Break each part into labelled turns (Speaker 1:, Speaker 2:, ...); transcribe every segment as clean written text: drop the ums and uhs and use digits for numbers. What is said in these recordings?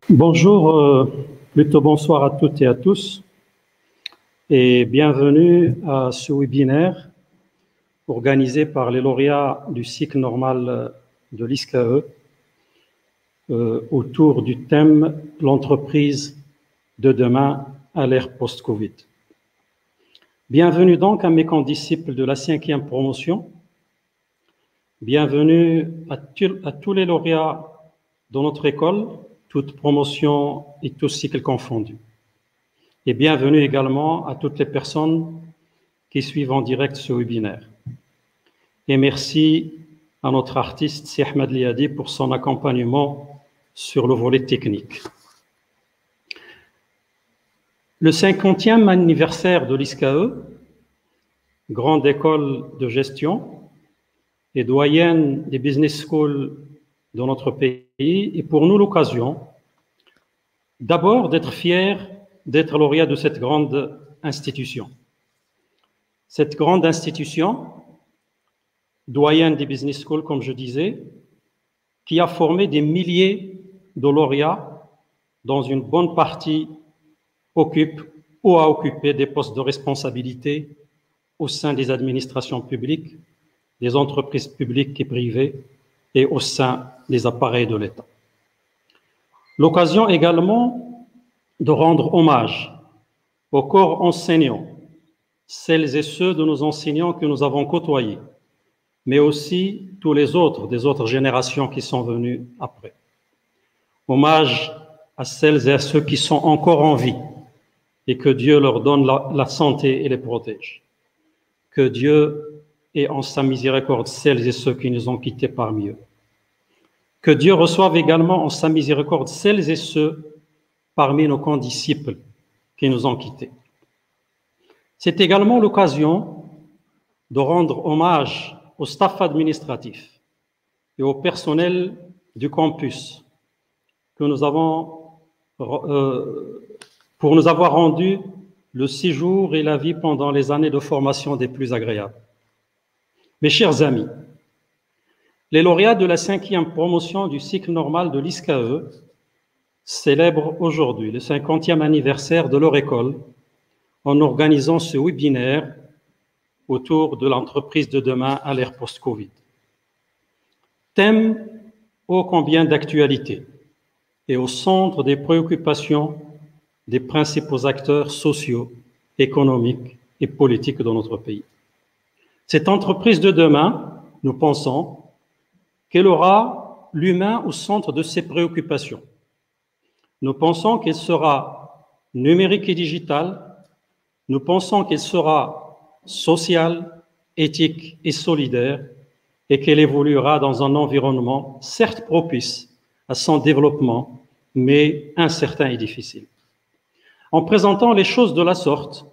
Speaker 1: Bonjour, plutôt bonsoir à toutes et à tous et bienvenue à ce webinaire organisé par les lauréats du cycle normal de l'ISCAE autour du thème « L'entreprise de demain à l'ère post-Covid ». Bienvenue donc à mes condisciples de la 5e promotion. Bienvenue à tous les lauréats de notre école, toutes promotions et tous cycles confondus. Et bienvenue également à toutes les personnes qui suivent en direct ce webinaire. Et merci à notre artiste, Si Ahmed Liadi, pour son accompagnement sur le volet technique. Le 50e anniversaire de l'ISCAE, grande école de gestion et doyenne des business schools de notre pays, et pour nous l'occasion d'abord d'être fiers d'être lauréat de cette grande institution. Cette grande institution, doyenne des business schools, comme je disais, qui a formé des milliers de lauréats dont une bonne partie occupe ou a occupé des postes de responsabilité au sein des administrations publiques, des entreprises publiques et privées et au sein des appareils de l'État. L'occasion également de rendre hommage aux corps enseignants, celles et ceux de nos enseignants que nous avons côtoyés, mais aussi tous les autres, des autres générations qui sont venues après. Hommage à celles et à ceux qui sont encore en vie et que Dieu leur donne la santé et les protège. Que Dieu ait en sa miséricorde celles et ceux qui nous ont quittés parmi eux. Que Dieu reçoive également en sa miséricorde celles et ceux parmi nos condisciples qui nous ont quittés. C'est également l'occasion de rendre hommage au staff administratif et au personnel du campus que nous avons, pour nous avoir rendu le séjour et la vie pendant les années de formation des plus agréables. Mes chers amis, les lauréats de la 5e promotion du cycle normal de l'ISCAE célèbrent aujourd'hui le 50e anniversaire de leur école en organisant ce webinaire autour de l'entreprise de demain à l'ère post-Covid. Thème ô combien d'actualité et au centre des préoccupations des principaux acteurs sociaux, économiques et politiques de notre pays. Cette entreprise de demain, nous pensons qu'elle aura l'humain au centre de ses préoccupations. Nous pensons qu'elle sera numérique et digitale. Nous pensons qu'elle sera sociale, éthique et solidaire et qu'elle évoluera dans un environnement certes propice à son développement, mais incertain et difficile. En présentant les choses de la sorte,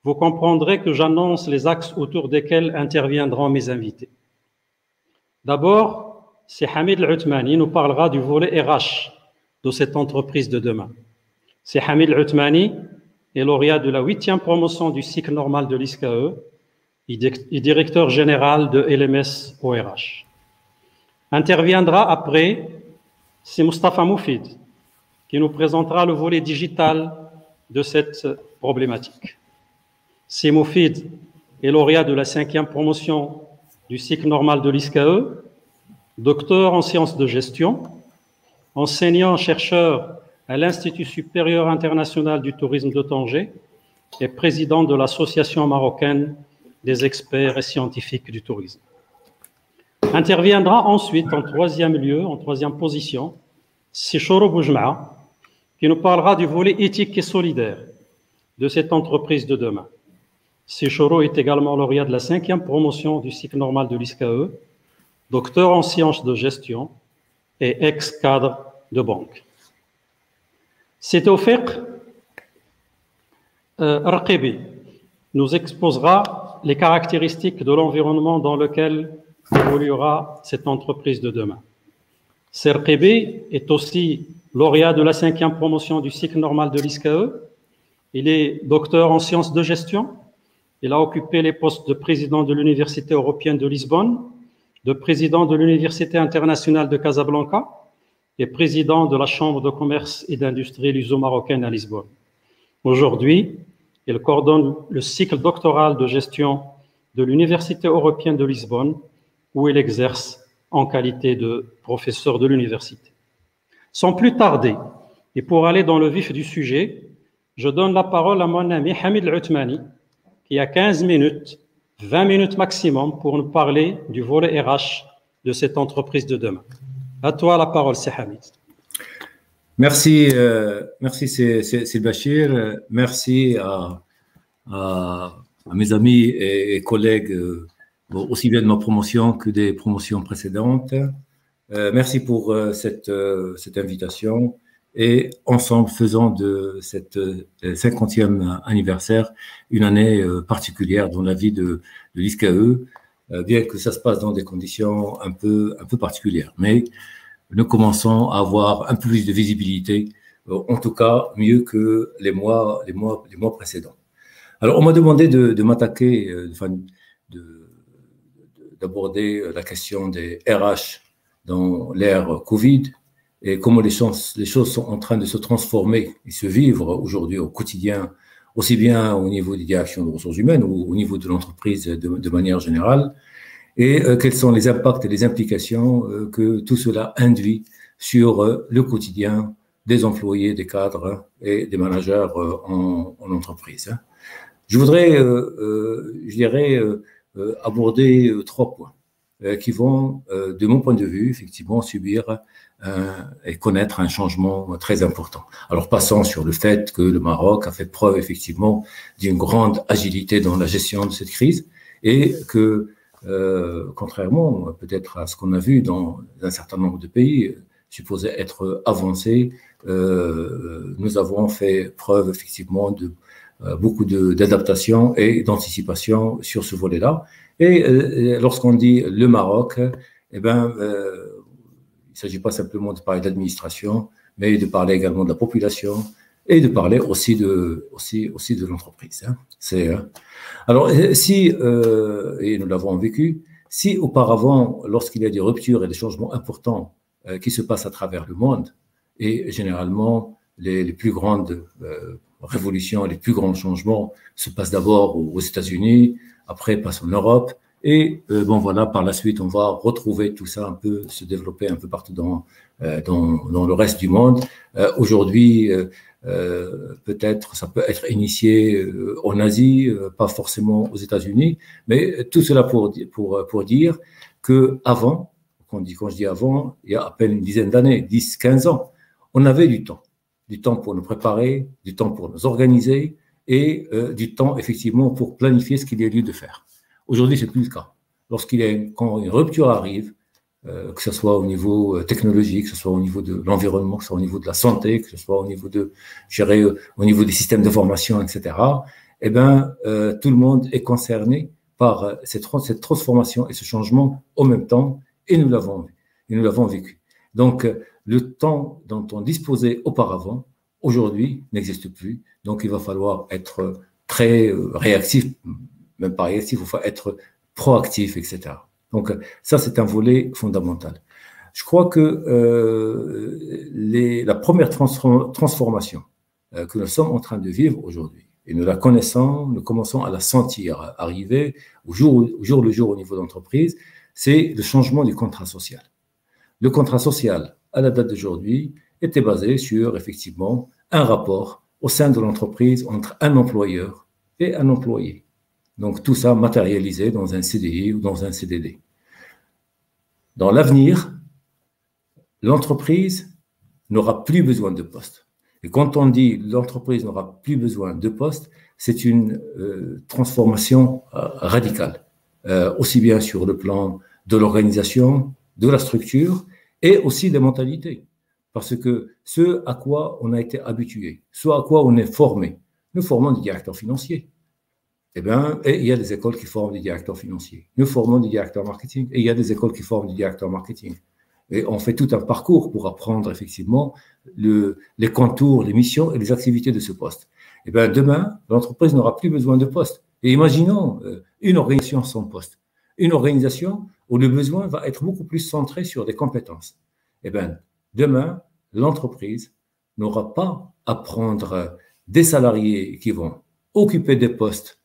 Speaker 1: vous comprendrez que j'annonce les axes autour desquels interviendront mes invités. D'abord, c'est Hamid Al-Uthmani nous parlera du volet RH de cette entreprise de demain. C'est Hamid Al-Uthmani est lauréat de la 8e promotion du cycle normal de l'ISCAE et directeur général de LMS ORH. Interviendra après, c'est Mustafa Moufid qui nous présentera le volet digital de cette problématique. C'est Moufid est lauréat de la 5e promotion du cycle normal de l'ISCAE, docteur en sciences de gestion, enseignant-chercheur à l'Institut supérieur international du tourisme de Tanger et président de l'Association marocaine des experts et scientifiques du tourisme. Interviendra ensuite en troisième lieu, en troisième position, c'est Choro Boujma, qui nous parlera du volet éthique et solidaire de cette entreprise de demain. Choro est également lauréat de la 5e promotion du cycle normal de l'ISCAE, docteur en sciences de gestion et ex-cadre de banque. C'est Tawfiq Raqibi nous exposera les caractéristiques de l'environnement dans lequel évoluera cette entreprise de demain. Serkebe est aussi lauréat de la 5e promotion du cycle normal de l'ISCAE. Il est docteur en sciences de gestion. Il a occupé les postes de président de l'Université européenne de Lisbonne, de président de l'Université internationale de Casablanca et président de la Chambre de commerce et d'industrie luso-marocaine à Lisbonne. Aujourd'hui, il coordonne le cycle doctoral de gestion de l'Université européenne de Lisbonne, où il exerce en qualité de professeur de l'université. Sans plus tarder, et pour aller dans le vif du sujet, je donne la parole à mon ami Hamid Al-Othmani, qui a 15 minutes, 20 minutes maximum pour nous parler du volet RH de cette entreprise de demain. À toi la parole, c'est Hamid.
Speaker 2: Merci, c'est Bachir. Merci à mes amis et collègues, aussi bien de ma promotion que des promotions précédentes. Merci pour cette invitation. Et ensemble, faisons de cette 50e anniversaire une année particulière dans la vie de l'ISCAE, bien que ça se passe dans des conditions un peu particulières. Mais nous commençons à avoir un peu plus de visibilité, en tout cas mieux que les mois précédents. Alors, on m'a demandé de m'attaquer, d'aborder la question des RH dans l'ère Covid et comment les choses sont en train de se transformer et se vivre aujourd'hui au quotidien, aussi bien au niveau des directions de ressources humaines ou au niveau de l'entreprise de manière générale, et quels sont les impacts et les implications que tout cela induit sur le quotidien des employés, des cadres et des managers en entreprise. Je voudrais, aborder 3 points qui vont, de mon point de vue, effectivement, subir et connaître un changement très important. Alors, passons sur le fait que le Maroc a fait preuve, effectivement, d'une grande agilité dans la gestion de cette crise et que, contrairement peut-être à ce qu'on a vu dans un certain nombre de pays supposés être avancés, nous avons fait preuve, effectivement, de beaucoup d'adaptation et d'anticipation sur ce volet-là. Et lorsqu'on dit le Maroc, eh ben, il ne s'agit pas simplement de parler d'administration, mais de parler également de la population et de parler aussi de l'entreprise. Hein. Alors, si, et nous l'avons vécu, si auparavant, lorsqu'il y a des ruptures et des changements importants qui se passent à travers le monde, et généralement les plus grandes révolutions, les plus grands changements se passent d'abord aux États-Unis, après passent en Europe, et bon voilà, par la suite, on va retrouver tout ça un peu, se développer un peu partout dans le reste du monde. Aujourd'hui, peut-être, ça peut être initié en Asie, pas forcément aux États-Unis, mais tout cela pour dire que avant, quand je dis avant, il y a à peine une dizaine d'années, 10, 15 ans, on avait du temps pour nous préparer, du temps pour nous organiser et du temps effectivement pour planifier ce qu'il y a lieu de faire. Aujourd'hui, c'est plus le cas. Quand une rupture arrive, que ce soit au niveau technologique, que ce soit au niveau de l'environnement, que ce soit au niveau de la santé, que ce soit au niveau au niveau des systèmes d'information, etc. Eh ben, tout le monde est concerné par cette transformation et ce changement en même temps, et nous l'avons vécu. Donc, le temps dont on disposait auparavant, aujourd'hui, n'existe plus. Donc, il va falloir être très réactif, même pas réactif, il faut être proactif, etc. Donc, ça, c'est un volet fondamental. Je crois que la première transformation que nous sommes en train de vivre aujourd'hui, et nous la connaissons, nous commençons à la sentir arriver au jour le jour au niveau d'entreprise, c'est le changement du contrat social. Le contrat social, à la date d'aujourd'hui, était basé sur, effectivement, un rapport au sein de l'entreprise entre un employeur et un employé. Donc, tout ça matérialisé dans un CDI ou dans un CDD. Dans l'avenir, l'entreprise n'aura plus besoin de poste. Et quand on dit l'entreprise n'aura plus besoin de poste, c'est une transformation radicale, aussi bien sur le plan de l'organisation, de la structure et aussi des mentalités. Parce que ce à quoi on a été habitué, ce à quoi on est formé, nous formons des directeurs financiers. Eh bien, et il y a des écoles qui forment des directeurs financiers. Nous formons des directeurs marketing et il y a des écoles qui forment des directeurs marketing. Et on fait tout un parcours pour apprendre effectivement les contours, les missions et les activités de ce poste. Eh bien, demain, l'entreprise n'aura plus besoin de poste. Et imaginons une organisation sans poste. Une organisation où le besoin va être beaucoup plus centré sur des compétences. Eh bien, demain, l'entreprise n'aura pas à prendre des salariés qui vont occuper des postes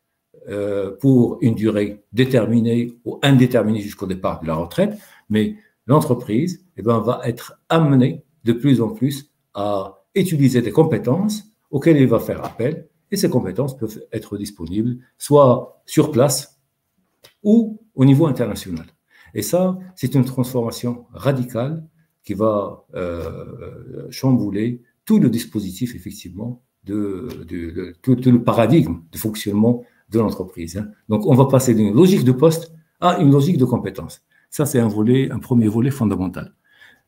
Speaker 2: pour une durée déterminée ou indéterminée jusqu'au départ de la retraite, mais l'entreprise va être amenée de plus en plus à utiliser des compétences auxquelles il va faire appel, et ces compétences peuvent être disponibles soit sur place ou au niveau international. Et ça, c'est une transformation radicale qui va chambouler tout le dispositif, effectivement, tout le paradigme de fonctionnement de l'entreprise. Donc, on va passer d'une logique de poste à une logique de compétences. Ça, c'est un premier volet fondamental.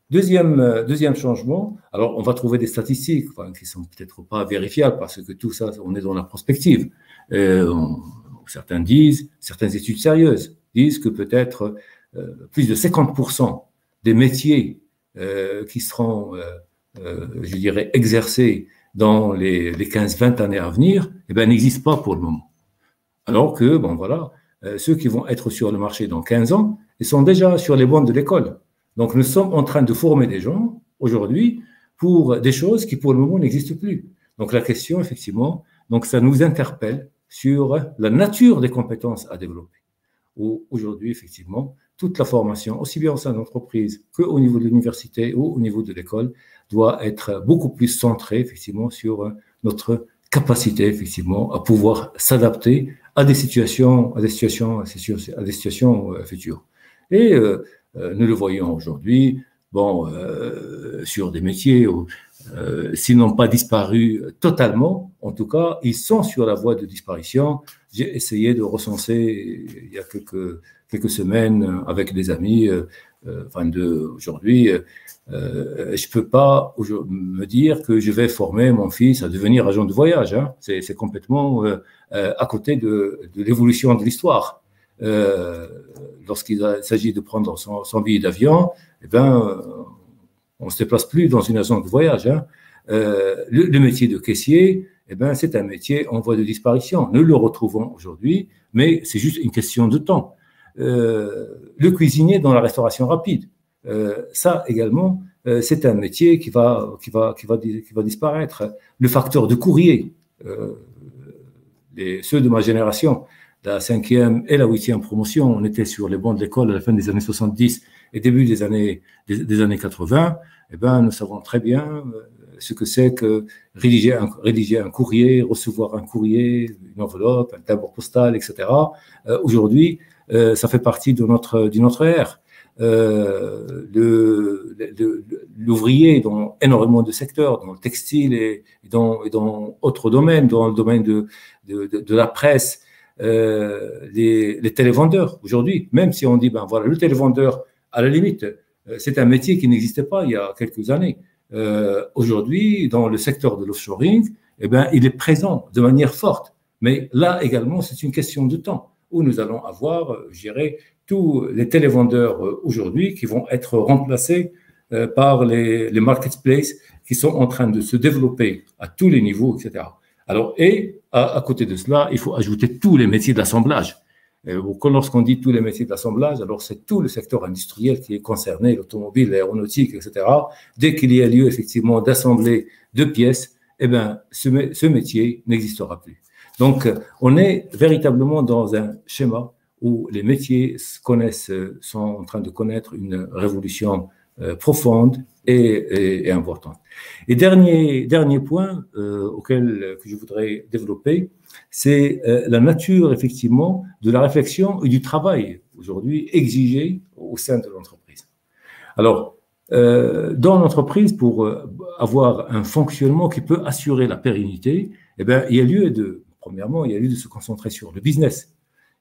Speaker 2: Deuxième changement, alors on va trouver des statistiques qui ne sont peut-être pas vérifiables parce que tout ça, on est dans la prospective. Certaines études sérieuses disent que peut-être plus de 50% des métiers qui seront, je dirais, exercés dans les 15-20 années à venir, n'existent pas pour le moment. Alors que, ceux qui vont être sur le marché dans 15 ans, ils sont déjà sur les bancs de l'école. Donc, nous sommes en train de former des gens aujourd'hui pour des choses qui, pour le moment, n'existent plus. Donc, la question, effectivement, donc ça nous interpelle sur la nature des compétences à développer. Aujourd'hui, effectivement, toute la formation, aussi bien au sein de l'entreprise qu'au niveau de l'université ou au niveau de l'école, doit être beaucoup plus centrée, effectivement, sur notre capacité, effectivement, à pouvoir s'adapter à des situations futures. Et nous le voyons aujourd'hui, sur des métiers où, s'ils n'ont pas disparu totalement, en tout cas, ils sont sur la voie de disparition. J'ai essayé de recenser il y a quelques semaines avec des amis, aujourd'hui, je peux pas me dire que je vais former mon fils à devenir agent de voyage. Hein. C'est complètement à côté de l'évolution de l'histoire. Lorsqu'il s'agit de prendre son billet d'avion, on ne se déplace plus dans une agence de voyage. Hein. Le métier de caissier, c'est un métier en voie de disparition. Nous le retrouvons aujourd'hui, mais c'est juste une question de temps. Le cuisinier dans la restauration rapide, ça également, c'est un métier qui va disparaître. Le facteur de courrier, ceux de ma génération, la 5e et la 8e promotion, on était sur les bancs de l'école à la fin des années 70 et début des années 80. Nous savons très bien ce que c'est que rédiger un courrier, recevoir un courrier, une enveloppe, un timbre postal, etc. Aujourd'hui, ça fait partie de notre ère. L'ouvrier dans énormément de secteurs, dans le textile et dans autres domaines, dans le domaine de la presse, les télévendeurs aujourd'hui, même si on dit le télévendeur, à la limite, c'est un métier qui n'existait pas il y a quelques années. Aujourd'hui, dans le secteur de l'offshoring, il est présent de manière forte. Mais là également, c'est une question de temps où nous allons avoir, je dirais, tous les télévendeurs aujourd'hui qui vont être remplacés par les marketplaces qui sont en train de se développer à tous les niveaux, etc. Alors, et à côté de cela, il faut ajouter tous les métiers d'assemblage. Lorsqu'on dit tous les métiers d'assemblage, alors c'est tout le secteur industriel qui est concerné, l'automobile, l'aéronautique, etc. Dès qu'il y a lieu effectivement d'assembler de pièces, ce métier n'existera plus. Donc, on est véritablement dans un schéma où les métiers sont en train de connaître une révolution profonde et importante. Et dernier point que je voudrais développer, c'est la nature, effectivement, de la réflexion et du travail, aujourd'hui, exigé au sein de l'entreprise. Alors, dans l'entreprise, pour avoir un fonctionnement qui peut assurer la pérennité, il y a lieu premièrement, il y a lieu de se concentrer sur le business,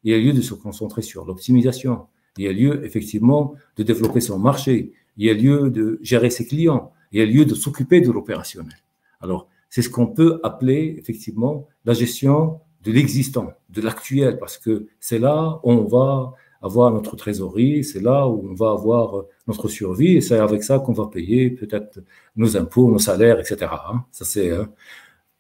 Speaker 2: il y a lieu de se concentrer sur l'optimisation, il y a lieu, effectivement, de développer son marché, il y a lieu de gérer ses clients, il y a lieu de s'occuper de l'opérationnel. Alors, c'est ce qu'on peut appeler, effectivement, la gestion de l'existant, de l'actuel, parce que c'est là où on va avoir notre trésorerie, c'est là où on va avoir notre survie, et c'est avec ça qu'on va payer peut-être nos impôts, nos salaires, etc. Ça, c'est,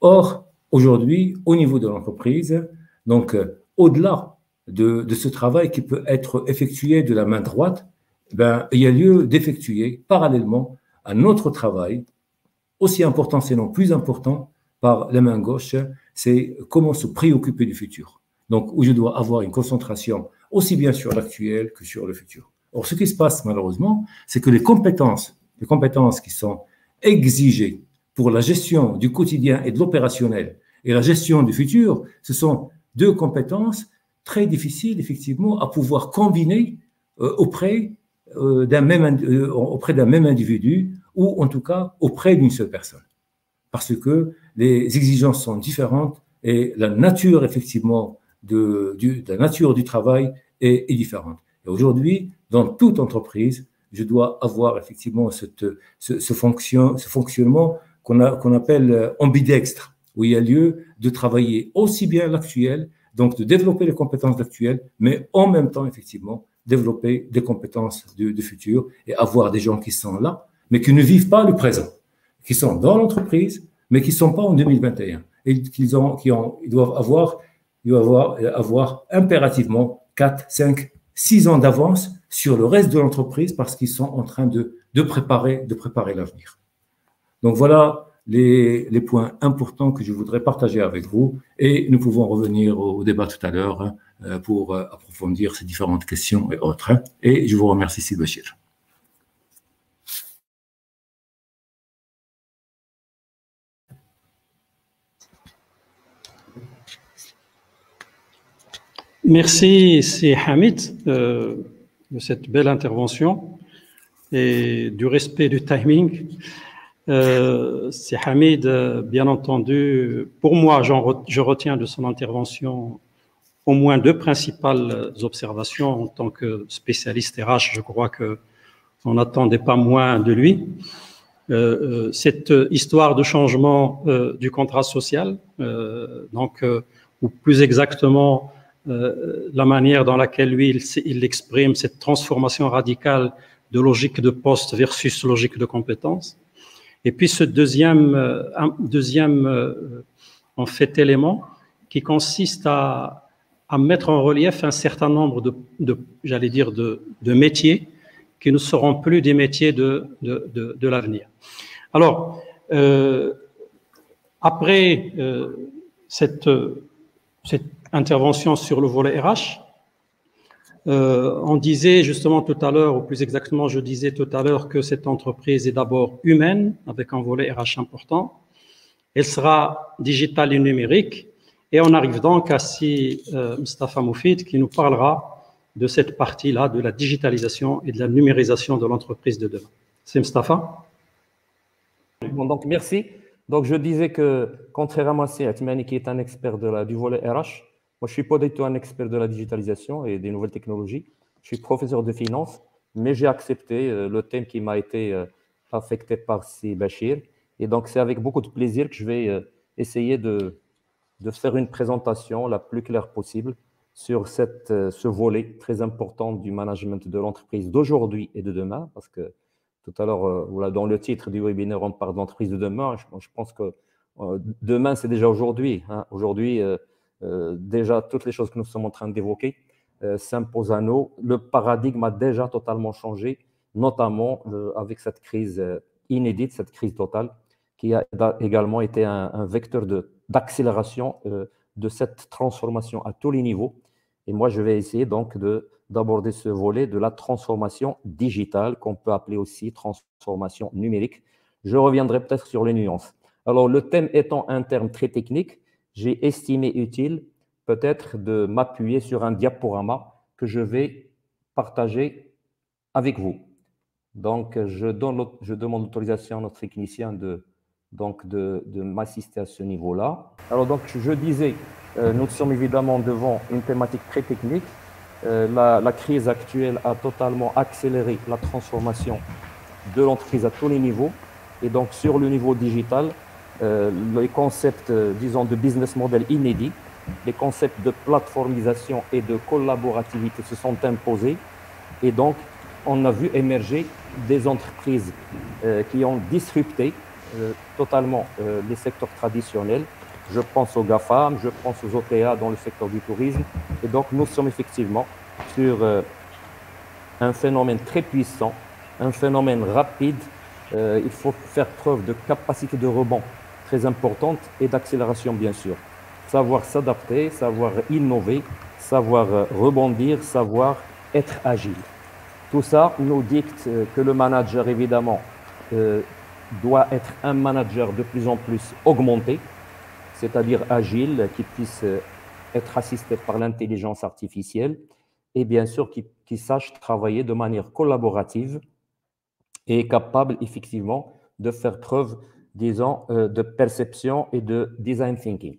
Speaker 2: Or, aujourd'hui, au niveau de l'entreprise, donc au-delà de ce travail qui peut être effectué de la main droite, ben, il y a lieu d'effectuer parallèlement un autre travail, aussi important, sinon plus important, par la main gauche, c'est comment se préoccuper du futur. Donc, où je dois avoir une concentration aussi bien sur l'actuel que sur le futur. Or, ce qui se passe malheureusement, c'est que les compétences qui sont exigées pour la gestion du quotidien et de l'opérationnel et la gestion du futur, ce sont deux compétences très difficiles, effectivement, à pouvoir combiner auprès d'un même individu ou en tout cas auprès d'une seule personne. Parce que les exigences sont différentes et la nature, effectivement, la nature du travail est différente. Et aujourd'hui, dans toute entreprise, je dois avoir effectivement ce fonctionnement qu'on appelle ambidextre, où il y a lieu de travailler aussi bien l'actuel, donc de développer les compétences d'actuel, mais en même temps, effectivement, développer des compétences du futur et avoir des gens qui sont là, mais qui ne vivent pas le présent, qui sont dans l'entreprise, mais qui ne sont pas en 2021 et ils doivent avoir impérativement 4, 5, 6 ans d'avance sur le reste de l'entreprise parce qu'ils sont en train de préparer l'avenir. Donc voilà les points importants que je voudrais partager avec vous et nous pouvons revenir au débat tout à l'heure pour approfondir ces différentes questions et autres. Et je vous remercie, Sidi Bachir.
Speaker 1: Merci, c'est Hamid, de cette belle intervention et du respect du timing. C'est Hamid, bien entendu. Pour moi, je retiens de son intervention au moins deux principales observations. En tant que spécialiste RH, je crois qu'on n'attendait pas moins de lui. Cette histoire de changement du contrat social, ou plus exactement, la manière dans laquelle lui, il exprime cette transformation radicale de logique de poste versus logique de compétence. Et puis ce deuxième en fait, élément qui consiste à mettre en relief un certain nombre j'allais dire, de métiers qui ne seront plus des métiers de l'avenir. Alors, après cette intervention sur le volet RH, on disait justement tout à l'heure, ou plus exactement, je disais tout à l'heure que cette entreprise est d'abord humaine, avec un volet RH important. Elle sera digitale et numérique. Et on arrive donc à Mustapha Moufid qui nous parlera de cette partie-là, de la digitalisation et de la numérisation de l'entreprise de demain. C'est Mustapha.
Speaker 3: Bon, donc, merci. Donc, je disais que, contrairement à Atmani, qui est un expert du volet RH, moi, je ne suis pas du tout un expert de la digitalisation et des nouvelles technologies. Je suis professeur de finance, mais j'ai accepté le thème qui m'a été affecté par Sidi Bachir. Et donc, c'est avec beaucoup de plaisir que je vais essayer de faire une présentation la plus claire possible sur ce volet très important du management de l'entreprise d'aujourd'hui et de demain, parce que tout à l'heure, dans le titre du webinaire, on parle d'entreprise de demain. Je pense que demain, c'est déjà aujourd'hui. Aujourd'hui, déjà, toutes les choses que nous sommes en train d'évoquer s'imposent à nous. Le paradigme a déjà totalement changé, notamment avec cette crise inédite, cette crise totale, qui a également été un vecteur d'accélération de cette transformation à tous les niveaux. Et moi, je vais essayer donc d'aborder ce volet de la transformation digitale, qu'on peut appeler aussi transformation numérique. Je reviendrai peut-être sur les nuances. Alors, le thème étant un terme très technique, j'ai estimé utile peut-être de m'appuyer sur un diaporama que je vais partager avec vous. Donc, je demande l'autorisation à notre technicien de m'assister à ce niveau-là. Alors, donc, je disais, nous sommes évidemment devant une thématique très technique. La crise actuelle a totalement accéléré la transformation de l'entreprise à tous les niveaux. Et donc, sur le niveau digital, les concepts, disons, de business model inédits les concepts de plateformisation et de collaborativité se sont imposés. Et donc, on a vu émerger des entreprises qui ont disrupté totalement les secteurs traditionnels. Je pense aux GAFAM, je pense aux OTA dans le secteur du tourisme. Et donc, nous sommes effectivement sur un phénomène très puissant, un phénomène rapide. Il faut faire preuve de capacité de rebond très importante et d'accélération, bien sûr. Savoir s'adapter, savoir innover, savoir rebondir, savoir être agile. Tout ça nous dicte que le manager, évidemment, doit être un manager de plus en plus augmenté, c'est-à-dire agile, qui puisse être assisté par l'intelligence artificielle et bien sûr qui sache travailler de manière collaborative et capable effectivement de faire preuve, disons, de perception et de design thinking.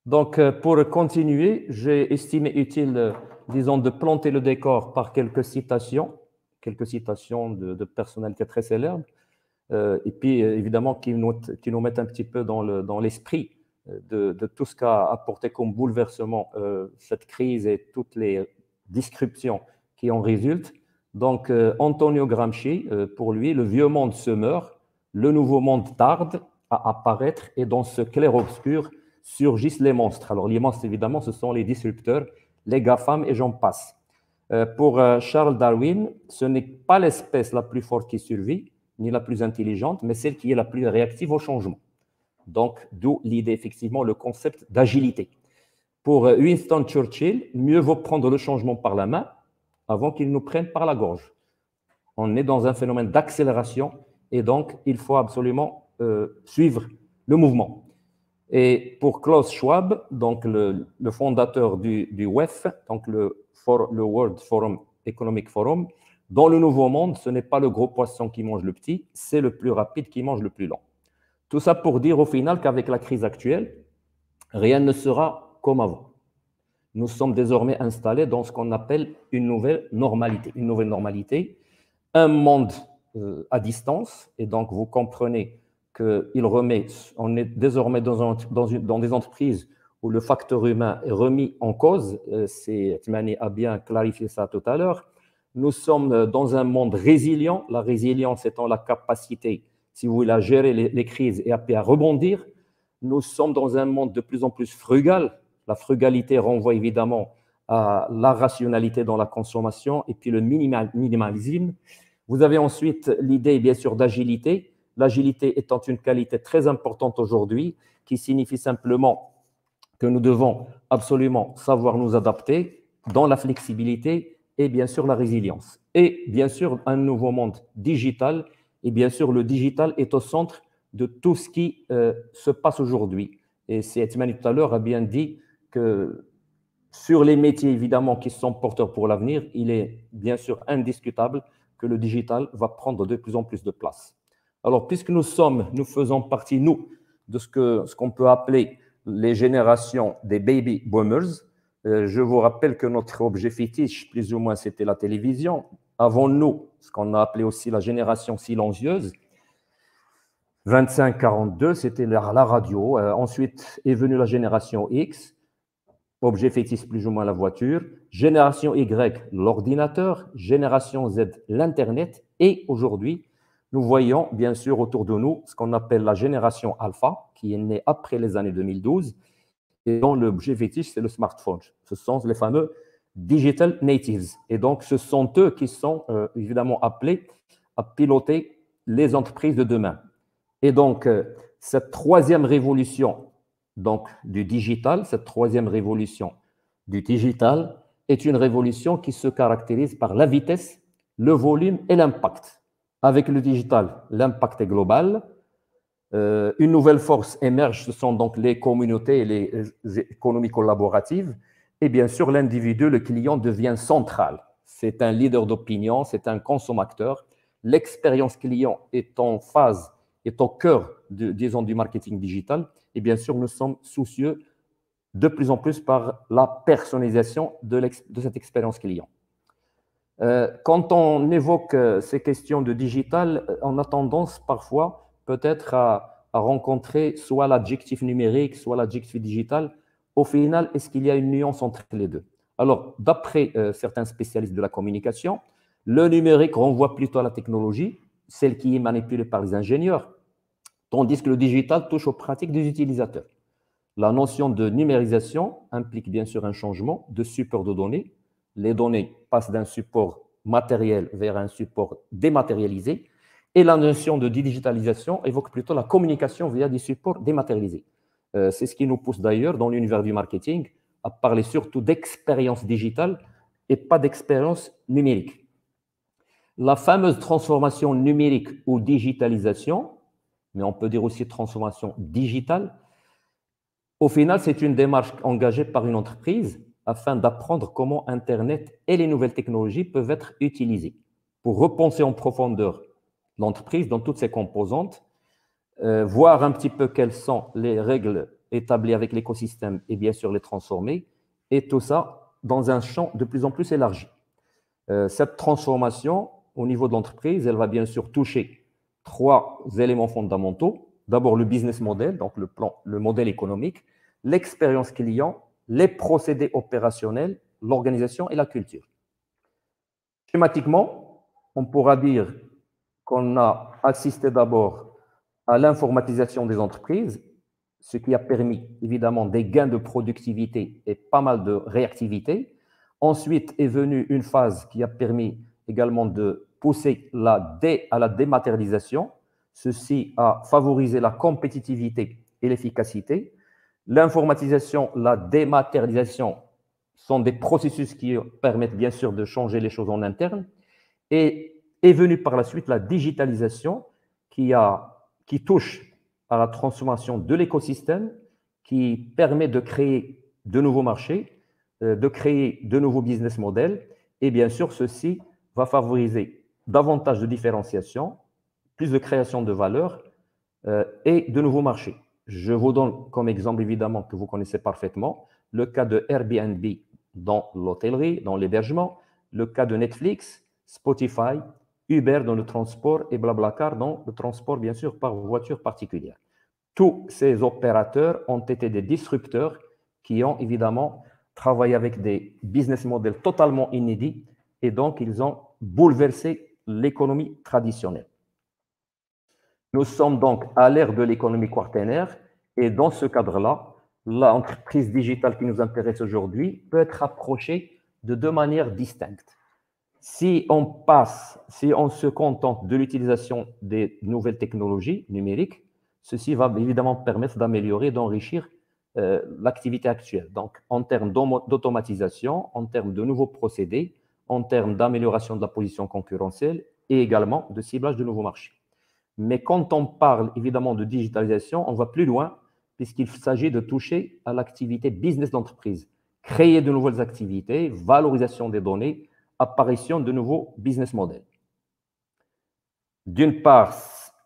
Speaker 3: Donc, pour continuer, j'ai estimé utile, disons, de planter le décor par quelques citations de personnalités très célèbres, et puis évidemment qui nous mettent un petit peu dans l'esprit de tout ce qu'a apporté comme bouleversement cette crise et toutes les descriptions qui en résultent. Donc, Antonio Gramsci, pour lui, le vieux monde se meurt, le nouveau monde tarde à apparaître et dans ce clair-obscur surgissent les monstres. Alors, les monstres, évidemment, ce sont les disrupteurs, les GAFAM et j'en passe. Pour Charles Darwin, ce n'est pas l'espèce la plus forte qui survit, ni la plus intelligente, mais celle qui est la plus réactive au changement. Donc, d'où l'idée, effectivement, le concept d'agilité. Pour Winston Churchill, mieux vaut prendre le changement par la main avant qu'il nous prenne par la gorge. On est dans un phénomène d'accélération et donc il faut absolument suivre le mouvement. Et pour Klaus Schwab, donc le fondateur du WEF, donc le World Economic Forum, dans le nouveau monde, ce n'est pas le gros poisson qui mange le petit, c'est le plus rapide qui mange le plus lent. Tout ça pour dire au final qu'avec la crise actuelle, rien ne sera comme avant. Nous sommes désormais installés dans ce qu'on appelle une nouvelle normalité. Une nouvelle normalité, un monde à distance, et donc vous comprenez on est désormais dans des entreprises où le facteur humain est remis en cause. Tmani a bien clarifié ça tout à l'heure. Nous sommes dans un monde résilient, la résilience étant la capacité, si vous voulez, à gérer les crises et à rebondir. Nous sommes dans un monde de plus en plus frugal. La frugalité renvoie évidemment à la rationalité dans la consommation et puis le minimalisme. Vous avez ensuite l'idée, bien sûr, d'agilité. L'agilité étant une qualité très importante aujourd'hui qui signifie simplement que nous devons absolument savoir nous adapter dans la flexibilité et bien sûr la résilience. Et bien sûr, un nouveau monde digital. Et bien sûr, le digital est au centre de tout ce qui se passe aujourd'hui. Et Tmani tout à l'heure a bien dit que sur les métiers, évidemment, qui sont porteurs pour l'avenir, il est bien sûr indiscutable que le digital va prendre de plus en plus de place. Alors, puisque nous faisons partie, nous, de ce qu'on peut appeler les générations des baby boomers, je vous rappelle que notre objet fétiche, plus ou moins, c'était la télévision. Avant nous, ce qu'on a appelé aussi la génération silencieuse, 25-42, c'était la radio. Ensuite est venue la génération X, objet fétiche plus ou moins la voiture. Génération Y, l'ordinateur. Génération Z, l'Internet. Et aujourd'hui, nous voyons bien sûr autour de nous ce qu'on appelle la génération Alpha, qui est née après les années 2012, et dont l'objet fétiche, c'est le smartphone. Ce sont les fameux digital natives. Et donc, ce sont eux qui sont évidemment appelés à piloter les entreprises de demain. Et donc, cette troisième révolution du digital est une révolution qui se caractérise par la vitesse, le volume et l'impact. Avec le digital, l'impact est global. Une nouvelle force émerge, ce sont donc les communautés et les économies collaboratives. Et bien sûr, l'individu, le client, devient central. C'est un leader d'opinion, c'est un consommateur. L'expérience client est en phase, est au cœur, disons, du marketing digital. Et bien sûr, nous sommes soucieux de plus en plus par la personnalisation de cette expérience client. Quand on évoque ces questions de digital, on a tendance parfois peut-être à rencontrer soit l'adjectif numérique, soit l'adjectif digital Au final, est-ce qu'il y a une nuance entre les deux? Alors, d'après certains spécialistes de la communication, le numérique renvoie plutôt à la technologie, celle qui est manipulée par les ingénieurs, tandis que le digital touche aux pratiques des utilisateurs. La notion de numérisation implique bien sûr un changement de support de données. Les données passent d'un support matériel vers un support dématérialisé. Et la notion de digitalisation évoque plutôt la communication via des supports dématérialisés. C'est ce qui nous pousse d'ailleurs dans l'univers du marketing à parler surtout d'expérience digitale et pas d'expérience numérique. La fameuse transformation numérique ou digitalisation, mais on peut dire aussi transformation digitale, au final, c'est une démarche engagée par une entreprise afin d'apprendre comment Internet et les nouvelles technologies peuvent être utilisées pour repenser en profondeur l'entreprise dans toutes ses composantes, voir un petit peu quelles sont les règles établies avec l'écosystème et bien sûr les transformer, et tout ça dans un champ de plus en plus élargi. Cette transformation au niveau de l'entreprise, elle va bien sûr toucher 3 éléments fondamentaux. D'abord, le business model, donc le modèle économique, l'expérience client, les procédés opérationnels, l'organisation et la culture. Schématiquement, on pourra dire qu'on a assisté d'abord à l'informatisation des entreprises, ce qui a permis évidemment des gains de productivité et pas mal de réactivité. Ensuite est venue une phase qui a permis également de pousser à la dématérialisation. Ceci a favorisé la compétitivité et l'efficacité. L'informatisation, la dématérialisation sont des processus qui permettent bien sûr de changer les choses en interne. Et est venue par la suite la digitalisation qui touche à la transformation de l'écosystème, qui permet de créer de nouveaux marchés, de créer de nouveaux business models. Et bien sûr, ceci va favoriser davantage de différenciation, plus de création de valeur et de nouveaux marchés. Je vous donne comme exemple, évidemment, que vous connaissez parfaitement, le cas de Airbnb dans l'hôtellerie, dans l'hébergement, le cas de Netflix, Spotify, Uber dans le transport et Blablacar dans le transport, bien sûr, par voiture particulière. Tous ces opérateurs ont été des disrupteurs qui ont évidemment travaillé avec des business models totalement inédits et donc ils ont bouleversé l'économie traditionnelle. Nous sommes donc à l'ère de l'économie quaternaire et dans ce cadre-là, l'entreprise digitale qui nous intéresse aujourd'hui peut être approchée de 2 manières distinctes. Si on se contente de l'utilisation des nouvelles technologies numériques, ceci va évidemment permettre d'améliorer, d'enrichir l'activité actuelle. Donc, en termes d'automatisation, en termes de nouveaux procédés, en termes d'amélioration de la position concurrentielle et également de ciblage de nouveaux marchés. Mais quand on parle évidemment de digitalisation, on va plus loin puisqu'il s'agit de toucher à l'activité business d'entreprise, créer de nouvelles activités, valorisation des données, apparition de nouveaux business models. D'une part,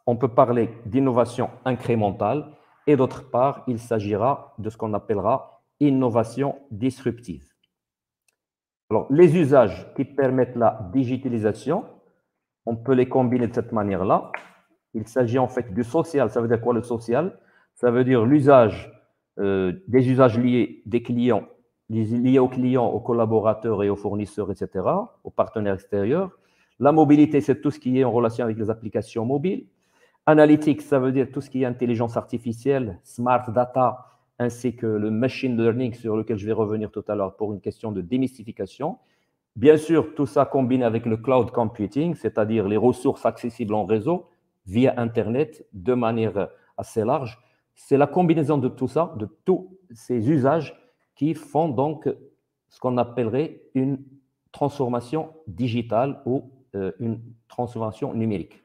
Speaker 3: on peut parler d'innovation incrémentale et d'autre part, il s'agira de ce qu'on appellera innovation disruptive. Alors, les usages qui permettent la digitalisation, on peut les combiner de cette manière-là. Il s'agit en fait du social. Ça veut dire quoi le social? Ça veut dire l'usage des usages liés des clients, liés aux clients, aux collaborateurs et aux fournisseurs, etc., aux partenaires extérieurs. La mobilité, c'est tout ce qui est en relation avec les applications mobiles. Analytics, ça veut dire tout ce qui est intelligence artificielle, smart data, ainsi que le machine learning sur lequel je vais revenir tout à l'heure pour une question de démystification. Bien sûr, tout ça combiné avec le cloud computing, c'est-à-dire les ressources accessibles en réseau via Internet de manière assez large. C'est la combinaison de tout ça, de tous ces usages qui font donc ce qu'on appellerait une transformation digitale ou une transformation numérique.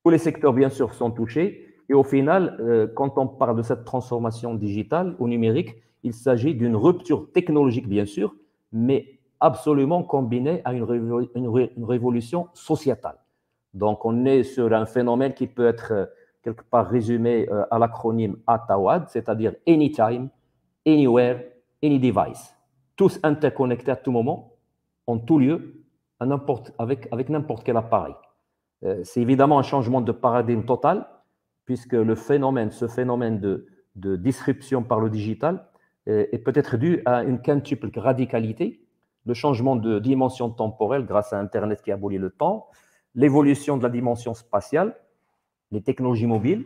Speaker 3: Tous les secteurs, bien sûr, sont touchés. Et au final, quand on parle de cette transformation digitale ou numérique, il s'agit d'une rupture technologique, bien sûr, mais absolument combinée à une révolution sociétale. Donc, on est sur un phénomène qui peut être quelque part résumé à l'acronyme ATAWAD, c'est-à-dire Anytime, Anywhere, Any Device. Tous interconnectés à tout moment, en tout lieu, avec n'importe quel appareil. C'est évidemment un changement de paradigme total, puisque ce phénomène de disruption par le digital est peut-être due à une quintuple radicalité, le changement de dimension temporelle grâce à Internet qui abolit le temps, l'évolution de la dimension spatiale, les technologies mobiles,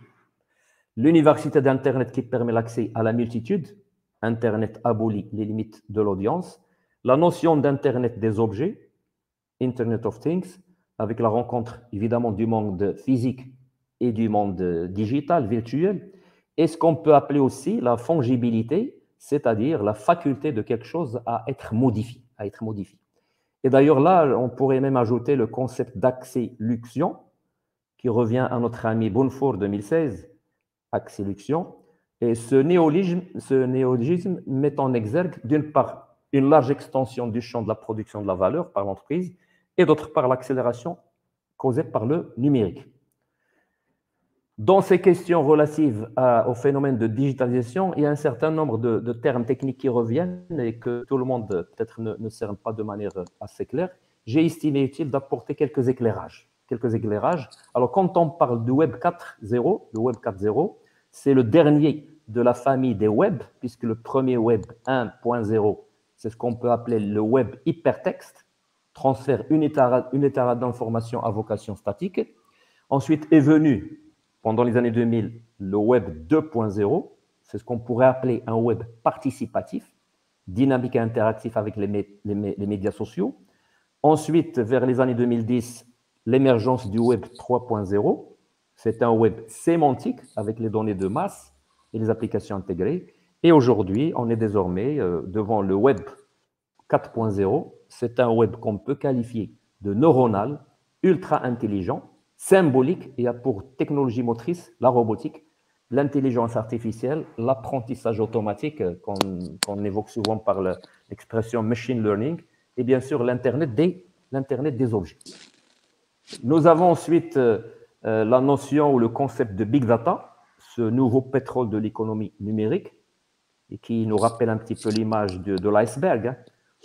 Speaker 3: l'université d'Internet qui permet l'accès à la multitude, Internet abolit les limites de l'audience, la notion d'Internet des objets, Internet of Things, avec la rencontre évidemment du monde physique et du monde digital, virtuel, et ce qu'on peut appeler aussi la fongibilité, c'est-à-dire la faculté de quelque chose à être modifié. Et d'ailleurs là, on pourrait même ajouter le concept d'accéluction, qui revient à notre ami Bonnefour 2016, accéluction. Et ce néologisme met en exergue, d'une part, une large extension du champ de la production de la valeur par l'entreprise, et d'autre part, l'accélération causée par le numérique. Dans ces questions relatives au phénomène de digitalisation, il y a un certain nombre de termes techniques qui reviennent et que tout le monde peut-être ne cerne pas de manière assez claire. J'ai estimé utile d'apporter quelques éclairages. Alors, quand on parle du Web 4.0, c'est le dernier de la famille des web, puisque le premier Web 1.0, c'est ce qu'on peut appeler le Web hypertexte, transfert unilatéral d'informations à vocation statique. Ensuite est venu, pendant les années 2000, le Web 2.0, c'est ce qu'on pourrait appeler un Web participatif, dynamique et interactif avec les médias sociaux. Ensuite, vers les années 2010, l'émergence du Web 3.0, c'est un Web sémantique avec les données de masse et les applications intégrées. Et aujourd'hui, on est désormais devant le Web 4.0. C'est un Web qu'on peut qualifier de neuronal, ultra intelligent, symbolique et a pour technologie motrice la robotique, l'intelligence artificielle, l'apprentissage automatique qu'on évoque souvent par l'expression machine learning et bien sûr l'Internet des objets. Nous avons ensuite la notion ou le concept de Big Data, ce nouveau pétrole de l'économie numérique et qui nous rappelle un petit peu l'image de l'iceberg.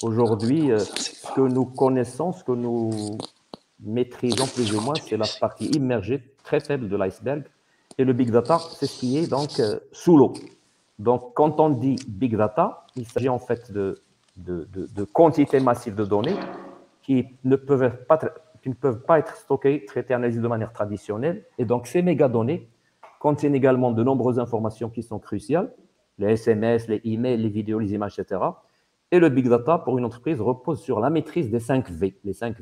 Speaker 3: Aujourd'hui, ce que nous connaissons, ce que nous maîtrisons plus ou moins, c'est la partie immergée très faible de l'iceberg. Et le Big Data, c'est ce qui est donc sous l'eau. Donc, quand on dit Big Data, il s'agit en fait de quantités massives de données qui ne peuvent pas être stockées, traitées, analysées de manière traditionnelle. Et donc, ces mégadonnées contiennent également de nombreuses informations qui sont cruciales, les SMS, les emails, les vidéos, les images, etc. Et le Big Data, pour une entreprise, repose sur la maîtrise des 5 V, les 5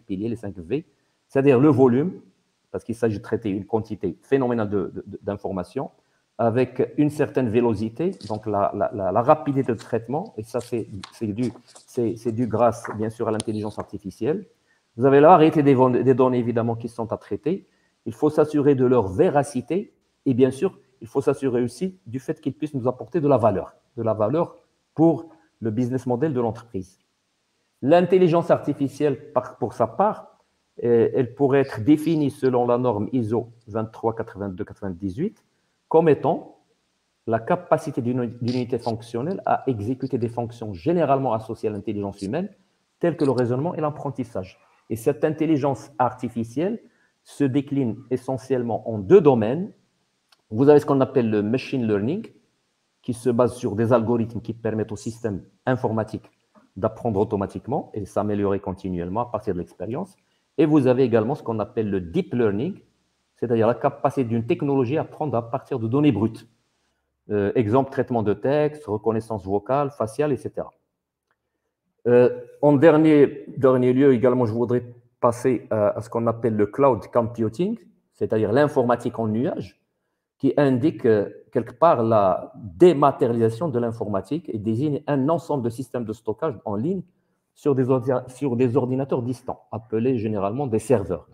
Speaker 3: piliers, les 5 V, c'est-à-dire le volume, parce qu'il s'agit de traiter une quantité phénoménale d'informations, avec une certaine vélocité, donc la rapidité de traitement, et ça c'est dû grâce bien sûr à l'intelligence artificielle. Vous avez la variété des données évidemment qui sont à traiter, il faut s'assurer de leur véracité, et bien sûr, il faut s'assurer aussi du fait qu'ils puissent nous apporter de la valeur pour le business model de l'entreprise. L'intelligence artificielle, pour sa part, elle pourrait être définie selon la norme ISO 23829-98 comme étant la capacité d'une unité fonctionnelle à exécuter des fonctions généralement associées à l'intelligence humaine, telles que le raisonnement et l'apprentissage. Et cette intelligence artificielle se décline essentiellement en 2 domaines. Vous avez ce qu'on appelle le machine learning, qui se base sur des algorithmes qui permettent au système informatique d'apprendre automatiquement et s'améliorer continuellement à partir de l'expérience. Et vous avez également ce qu'on appelle le deep learning, c'est-à-dire la capacité d'une technologie à apprendre à partir de données brutes. Exemple, traitement de texte, reconnaissance vocale, faciale, etc. En dernier lieu, également, je voudrais passer à ce qu'on appelle le cloud computing, c'est-à-dire l'informatique en nuage, qui indique quelque part la dématérialisation de l'informatique et désigne un ensemble de systèmes de stockage en ligne sur des ordinateurs distants, appelés généralement des serveurs,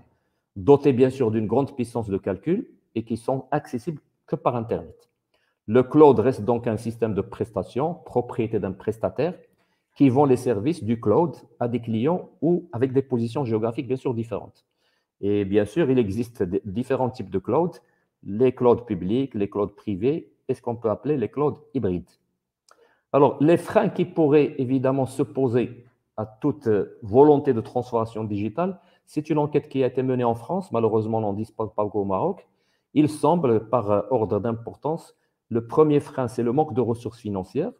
Speaker 3: dotés bien sûr d'une grande puissance de calcul et qui sont accessibles que par Internet. Le cloud reste donc un système de prestation, propriété d'un prestataire, qui vend les services du cloud à des clients ou avec des positions géographiques bien sûr différentes. Et bien sûr, il existe différents types de cloud, les clouds publics, les clouds privés, et ce qu'on peut appeler les clouds hybrides. Alors, les freins qui pourraient évidemment se poser à toute volonté de transformation digitale, c'est une enquête qui a été menée en France, malheureusement on n'en dispose pas au Maroc. Il semble, par ordre d'importance, le premier frein, c'est le manque de ressources financières,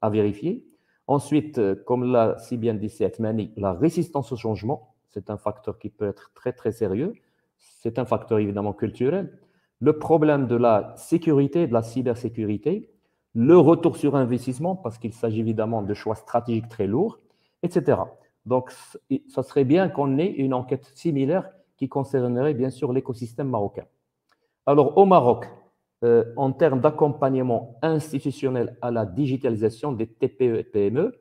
Speaker 3: à vérifier. Ensuite, comme l'a si bien dit Mani, la résistance au changement, c'est un facteur qui peut être très, très sérieux. C'est un facteur évidemment culturel. Le problème de la sécurité, de la cybersécurité, le retour sur investissement, parce qu'il s'agit évidemment de choix stratégiques très lourds, etc. Donc, ça serait bien qu'on ait une enquête similaire qui concernerait bien sûr l'écosystème marocain. Alors, au Maroc, en termes d'accompagnement institutionnel à la digitalisation des TPE et PME,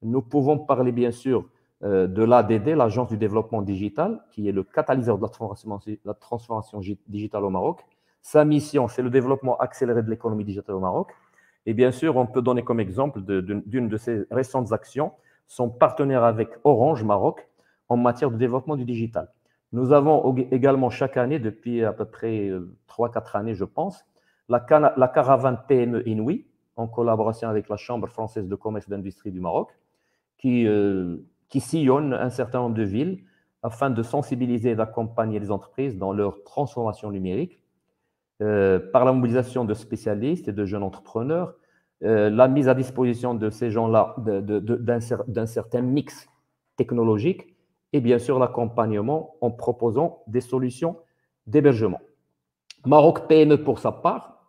Speaker 3: nous pouvons parler bien sûr de l'ADD, l'Agence du développement digital, qui est le catalyseur de la transformation digitale au Maroc. Sa mission, c'est le développement accéléré de l'économie digitale au Maroc. Et bien sûr, on peut donner comme exemple d'une de ses récentes actions son partenaire avec Orange Maroc en matière de développement du digital. Nous avons également chaque année, depuis à peu près 3-4 années, je pense, la caravane PME Inouï, en collaboration avec la Chambre française de commerce et d'industrie du Maroc, qui sillonne un certain nombre de villes afin de sensibiliser et d'accompagner les entreprises dans leur transformation numérique par la mobilisation de spécialistes et de jeunes entrepreneurs, la mise à disposition de ces gens-là d'un certain mix technologique et bien sûr l'accompagnement en proposant des solutions d'hébergement. Maroc PME, pour sa part,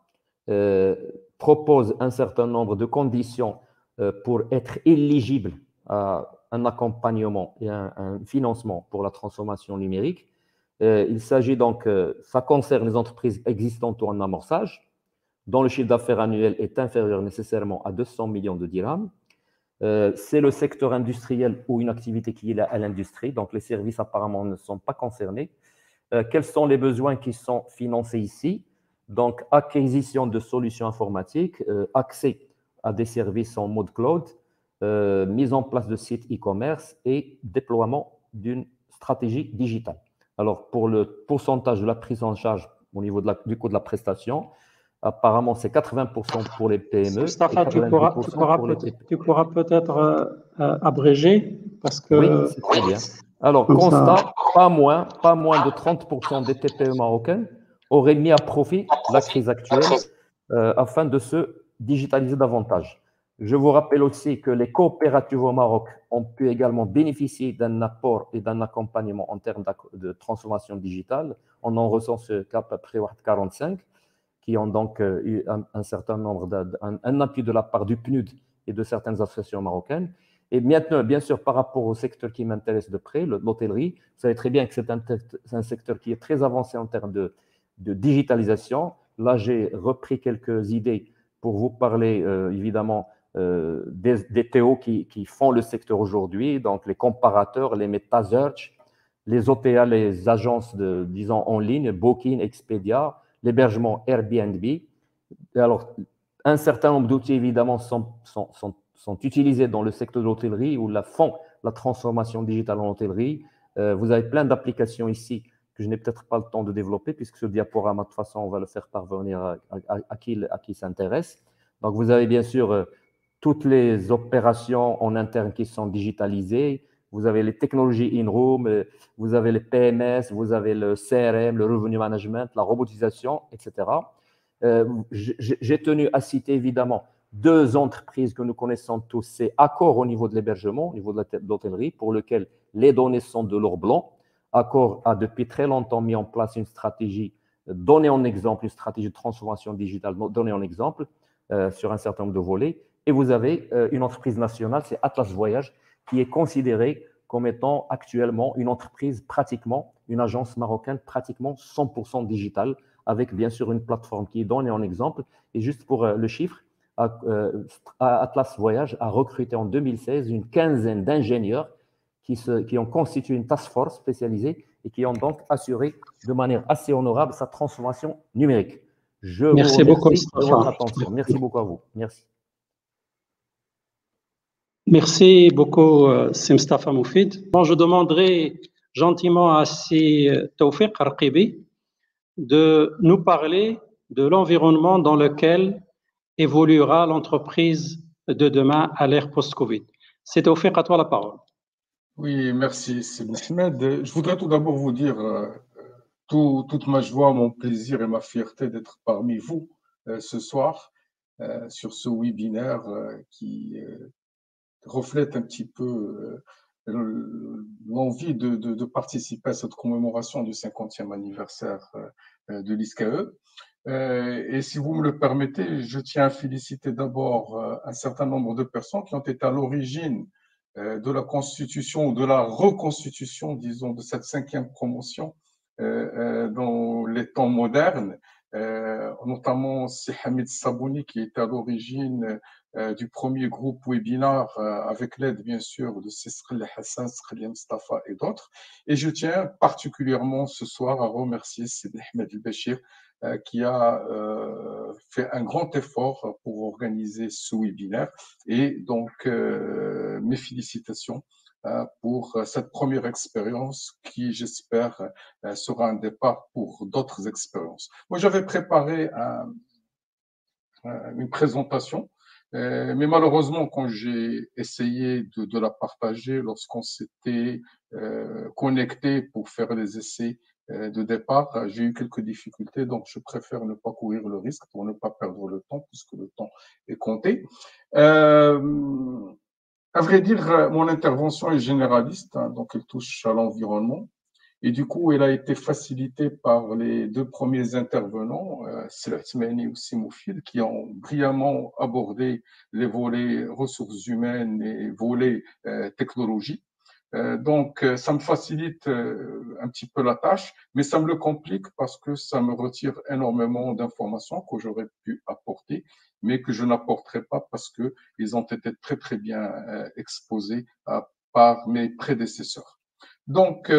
Speaker 3: propose un certain nombre de conditions pour être éligible à un accompagnement et un financement pour la transformation numérique. Il s'agit donc, ça concerne les entreprises existantes ou en amorçage, dont le chiffre d'affaires annuel est inférieur nécessairement à 200 millions de dirhams. C'est le secteur industriel ou une activité qui est liée à l'industrie, donc les services apparemment ne sont pas concernés. Quels sont les besoins qui sont financés ici? Donc, acquisition de solutions informatiques, accès à des services en mode cloud, mise en place de sites e-commerce et déploiement d'une stratégie digitale. Alors, pour le pourcentage de la prise en charge au niveau du coût de la prestation, apparemment, c'est 80% pour les PME.
Speaker 1: Mustafa, tu pourras peut-être abréger parce que…
Speaker 3: Oui, c'est très bien. Alors, constat, pas moins de 30% des TPE marocaines auraient mis à profit la crise actuelle afin de se digitaliser davantage. Je vous rappelle aussi que les coopératives au Maroc ont pu également bénéficier d'un apport et d'un accompagnement en termes de transformation digitale. On en ressent ce cas à peu près 45, qui ont donc eu un certain nombre un appui de la part du PNUD et de certaines associations marocaines. Et maintenant, bien sûr, par rapport au secteur qui m'intéresse de près, l'hôtellerie, vous savez très bien que c'est un secteur qui est très avancé en termes de digitalisation. Là, j'ai repris quelques idées pour vous parler, évidemment, des TO qui font le secteur aujourd'hui, donc les comparateurs, les MetaSearch, les OTA, les agences disons en ligne, Booking, Expedia, l'hébergement Airbnb. Alors, un certain nombre d'outils, évidemment, sont utilisés dans le secteur de l'hôtellerie où font la transformation digitale en hôtellerie. Vous avez plein d'applications ici que je n'ai peut-être pas le temps de développer puisque ce diaporama, de toute façon, on va le faire parvenir à qui s'intéresse. Donc, vous avez bien sûr toutes les opérations en interne qui sont digitalisées. Vous avez les technologies in-room, vous avez les PMS, vous avez le CRM, le revenue management, la robotisation, etc. J'ai tenu à citer évidemment 2 entreprises que nous connaissons tous. C'est Accor au niveau de l'hébergement, au niveau de l'hôtellerie, pour lequel les données sont de l'or blanc. Accor a depuis très longtemps mis en place une stratégie donnée en exemple, une stratégie de transformation digitale donnée en exemple sur un certain nombre de volets. Et vous avez une entreprise nationale, c'est Atlas Voyage, qui est considérée comme étant actuellement une entreprise pratiquement, une agence marocaine pratiquement 100% digitale, avec bien sûr une plateforme qui est donnée en exemple. Et juste pour le chiffre, Atlas Voyage a recruté en 2016 une quinzaine d'ingénieurs qui ont constitué une task force spécialisée et qui ont donc assuré de manière assez honorable sa transformation numérique. Je vous remercie beaucoup de votre attention. Merci beaucoup à vous. Merci.
Speaker 1: Merci beaucoup, Mustafa Moufid. Bon, je demanderai gentiment à Si Tawfiq Arqibi de nous parler de l'environnement dans lequel évoluera l'entreprise de demain à l'ère post-Covid. Si Tawfiq, à toi la parole.
Speaker 4: Oui, merci, c'est Mohamed. Je voudrais tout d'abord vous dire toute ma joie, mon plaisir et ma fierté d'être parmi vous ce soir. sur ce webinaire qui reflète un petit peu l'envie de participer à cette commémoration du 50e anniversaire de l'ISCAE. Et si vous me le permettez, je tiens à féliciter d'abord un certain nombre de personnes qui ont été à l'origine de la constitution ou de la reconstitution, disons, de cette 5e promotion dans les temps modernes, notamment c'est Hamid Sabouni qui était à l'origine du premier groupe webinar avec l'aide bien sûr de Sesrel Hassan, Srel Mustafa et d'autres. Et je tiens particulièrement ce soir à remercier Sidi Ahmed El-Bachir qui a fait un grand effort pour organiser ce webinaire. Et donc, mes félicitations pour cette première expérience qui, j'espère, sera un départ pour d'autres expériences. Moi, j'avais préparé une présentation, mais malheureusement, quand j'ai essayé de la partager, lorsqu'on s'était connecté pour faire les essais de départ, j'ai eu quelques difficultés, donc je préfère ne pas courir le risque pour ne pas perdre le temps, puisque le temps est compté. À vrai dire, mon intervention est généraliste, hein, donc elle touche à l'environnement. Et du coup, elle a été facilitée par les deux premiers intervenants, Salah Othmani ou Simoufil, qui ont brillamment abordé les volets ressources humaines et volets technologie. Donc, ça me facilite un petit peu la tâche, mais ça me le complique parce que ça me retire énormément d'informations que j'aurais pu apporter, mais que je n'apporterai pas parce qu'ils ont été très, très bien exposés par mes prédécesseurs. Donc,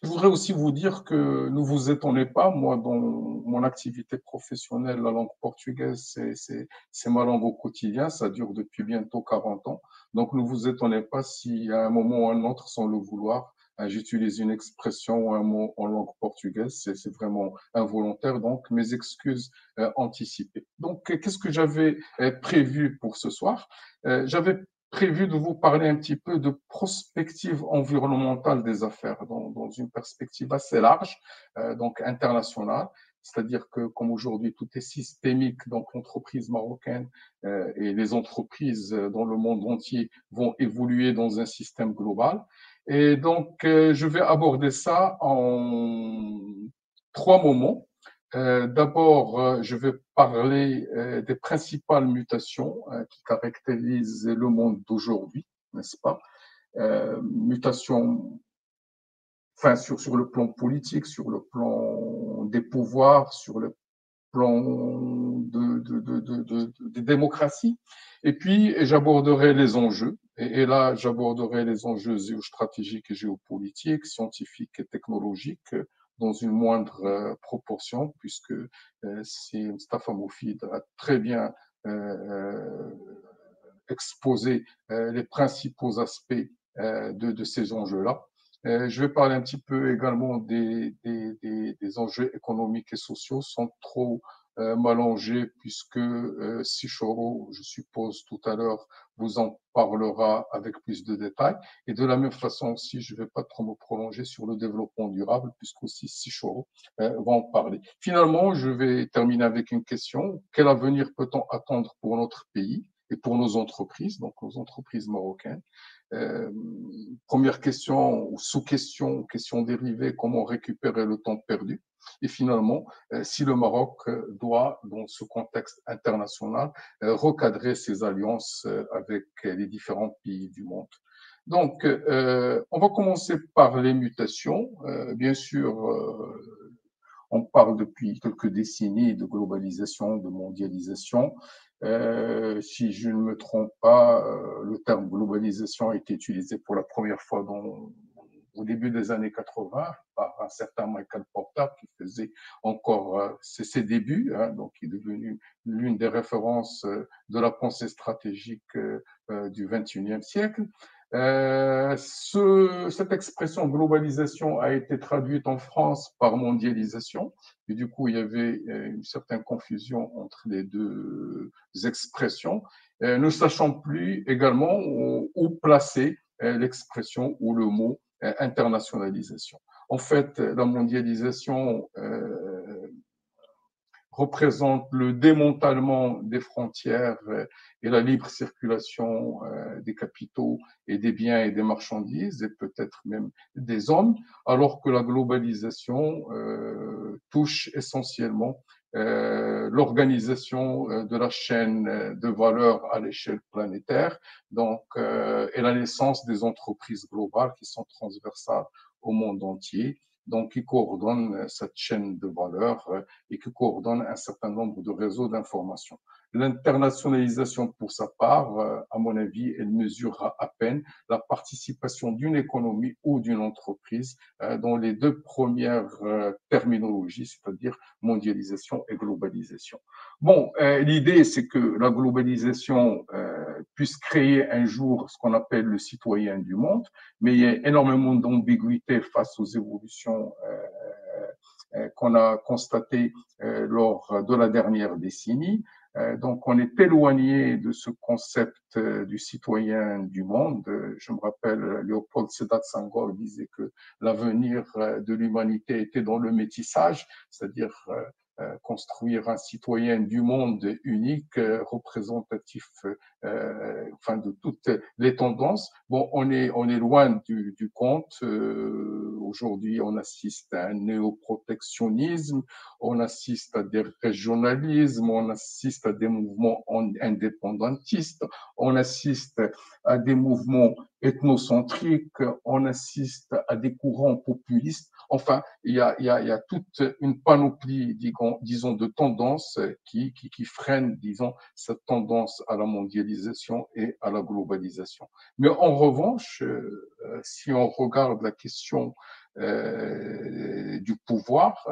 Speaker 4: je voudrais aussi vous dire que ne vous étonnez pas, moi, dans mon activité professionnelle, la langue portugaise, c'est ma langue au quotidien, ça dure depuis bientôt 40 ans. Donc, ne vous étonnez pas si à un moment ou à un autre, sans le vouloir, j'utilise une expression ou un mot en langue portugaise, c'est vraiment involontaire, donc mes excuses anticipées. Donc, qu'est-ce que j'avais prévu pour ce soir? J'avais prévu de vous parler un petit peu de prospective environnementale des affaires dans une perspective assez large, donc internationale. C'est-à-dire que comme aujourd'hui tout est systémique, donc l'entreprise marocaine et les entreprises dans le monde entier vont évoluer dans un système global. Et donc, je vais aborder ça en 3 moments. D'abord, je vais parler des principales mutations qui caractérisent le monde d'aujourd'hui, n'est-ce pas? Mutations, enfin, sur le plan politique, sur le plan des pouvoirs, sur le plan de démocratie. Et puis, j'aborderai les enjeux. Et là, j'aborderai les enjeux géostratégiques et géopolitiques, scientifiques et technologiques dans une moindre proportion, puisque si Mustafa Moufid a très bien exposé les principaux aspects de ces enjeux-là. Je vais parler un petit peu également des enjeux économiques et sociaux sans trop m'allonger puisque Sishoro, je suppose tout à l'heure, vous en parlera avec plus de détails. Et de la même façon aussi, je ne vais pas trop me prolonger sur le développement durable puisque aussi Sishoro va en parler. Finalement, je vais terminer avec une question. Quel avenir peut-on attendre pour notre pays et pour nos entreprises, donc nos entreprises marocaines? Première question ou sous-question, question dérivée, comment récupérer le temps perdu? Et finalement, si le Maroc doit, dans ce contexte international, recadrer ses alliances avec les différents pays du monde. Donc, on va commencer par les mutations. Bien sûr, on parle depuis quelques décennies de globalisation, de mondialisation. Si je ne me trompe pas, le terme globalisation a été utilisé pour la première fois au début des années 80 par un certain Michael Porter qui faisait encore ses débuts, hein, donc qui est devenu l'une des références de la pensée stratégique du XXIe siècle. Cette expression globalisation a été traduite en France par mondialisation, et du coup il y avait une certaine confusion entre les deux expressions, ne sachant plus également où placer l'expression ou le mot internationalisation. En fait, la mondialisation représente le démantèlement des frontières et la libre circulation des capitaux et des biens et des marchandises et peut-être même des hommes, alors que la globalisation touche essentiellement l'organisation de la chaîne de valeur à l'échelle planétaire, donc et la naissance des entreprises globales qui sont transversales au monde entier, donc qui coordonnent cette chaîne de valeur et qui coordonnent un certain nombre de réseaux d'information. L'internationalisation, pour sa part, à mon avis, elle mesurera à peine la participation d'une économie ou d'une entreprise dans les deux premières terminologies, c'est-à-dire mondialisation et globalisation. Bon, l'idée, c'est que la globalisation puisse créer un jour ce qu'on appelle le citoyen du monde, mais il y a énormément d'ambiguïté face aux évolutions qu'on a constatées lors de la dernière décennie. Donc, on est éloigné de ce concept du citoyen du monde. Je me rappelle, Léopold Sédar Senghor disait que l'avenir de l'humanité était dans le métissage, c'est-à-dire construire un citoyen du monde unique, représentatif enfin de toutes les tendances. Bon, on est loin du compte. Aujourd'hui, on assiste à un néoprotectionnisme, on assiste à des régionalismes, on assiste à des mouvements indépendantistes, on assiste à des mouvements ethnocentriques, on assiste à des courants populistes. Enfin, il y a toute une panoplie, disons, de tendances qui freinent, disons, cette tendance à la mondialisation et à la globalisation. Mais en revanche, si on regarde la question du pouvoir,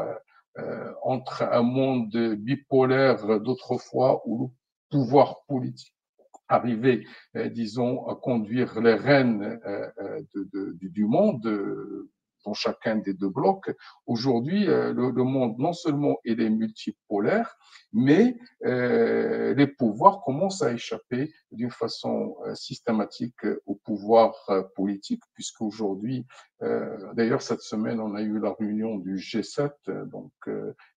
Speaker 4: entre un monde bipolaire d'autrefois où le pouvoir politique arrivait, disons, à conduire les rênes du monde dans chacun des deux blocs. Aujourd'hui, le monde, non seulement il est multipolaire, mais les pouvoirs commencent à échapper d'une façon systématique au pouvoir politique, puisque aujourd'hui, d'ailleurs cette semaine, on a eu la réunion du G7, donc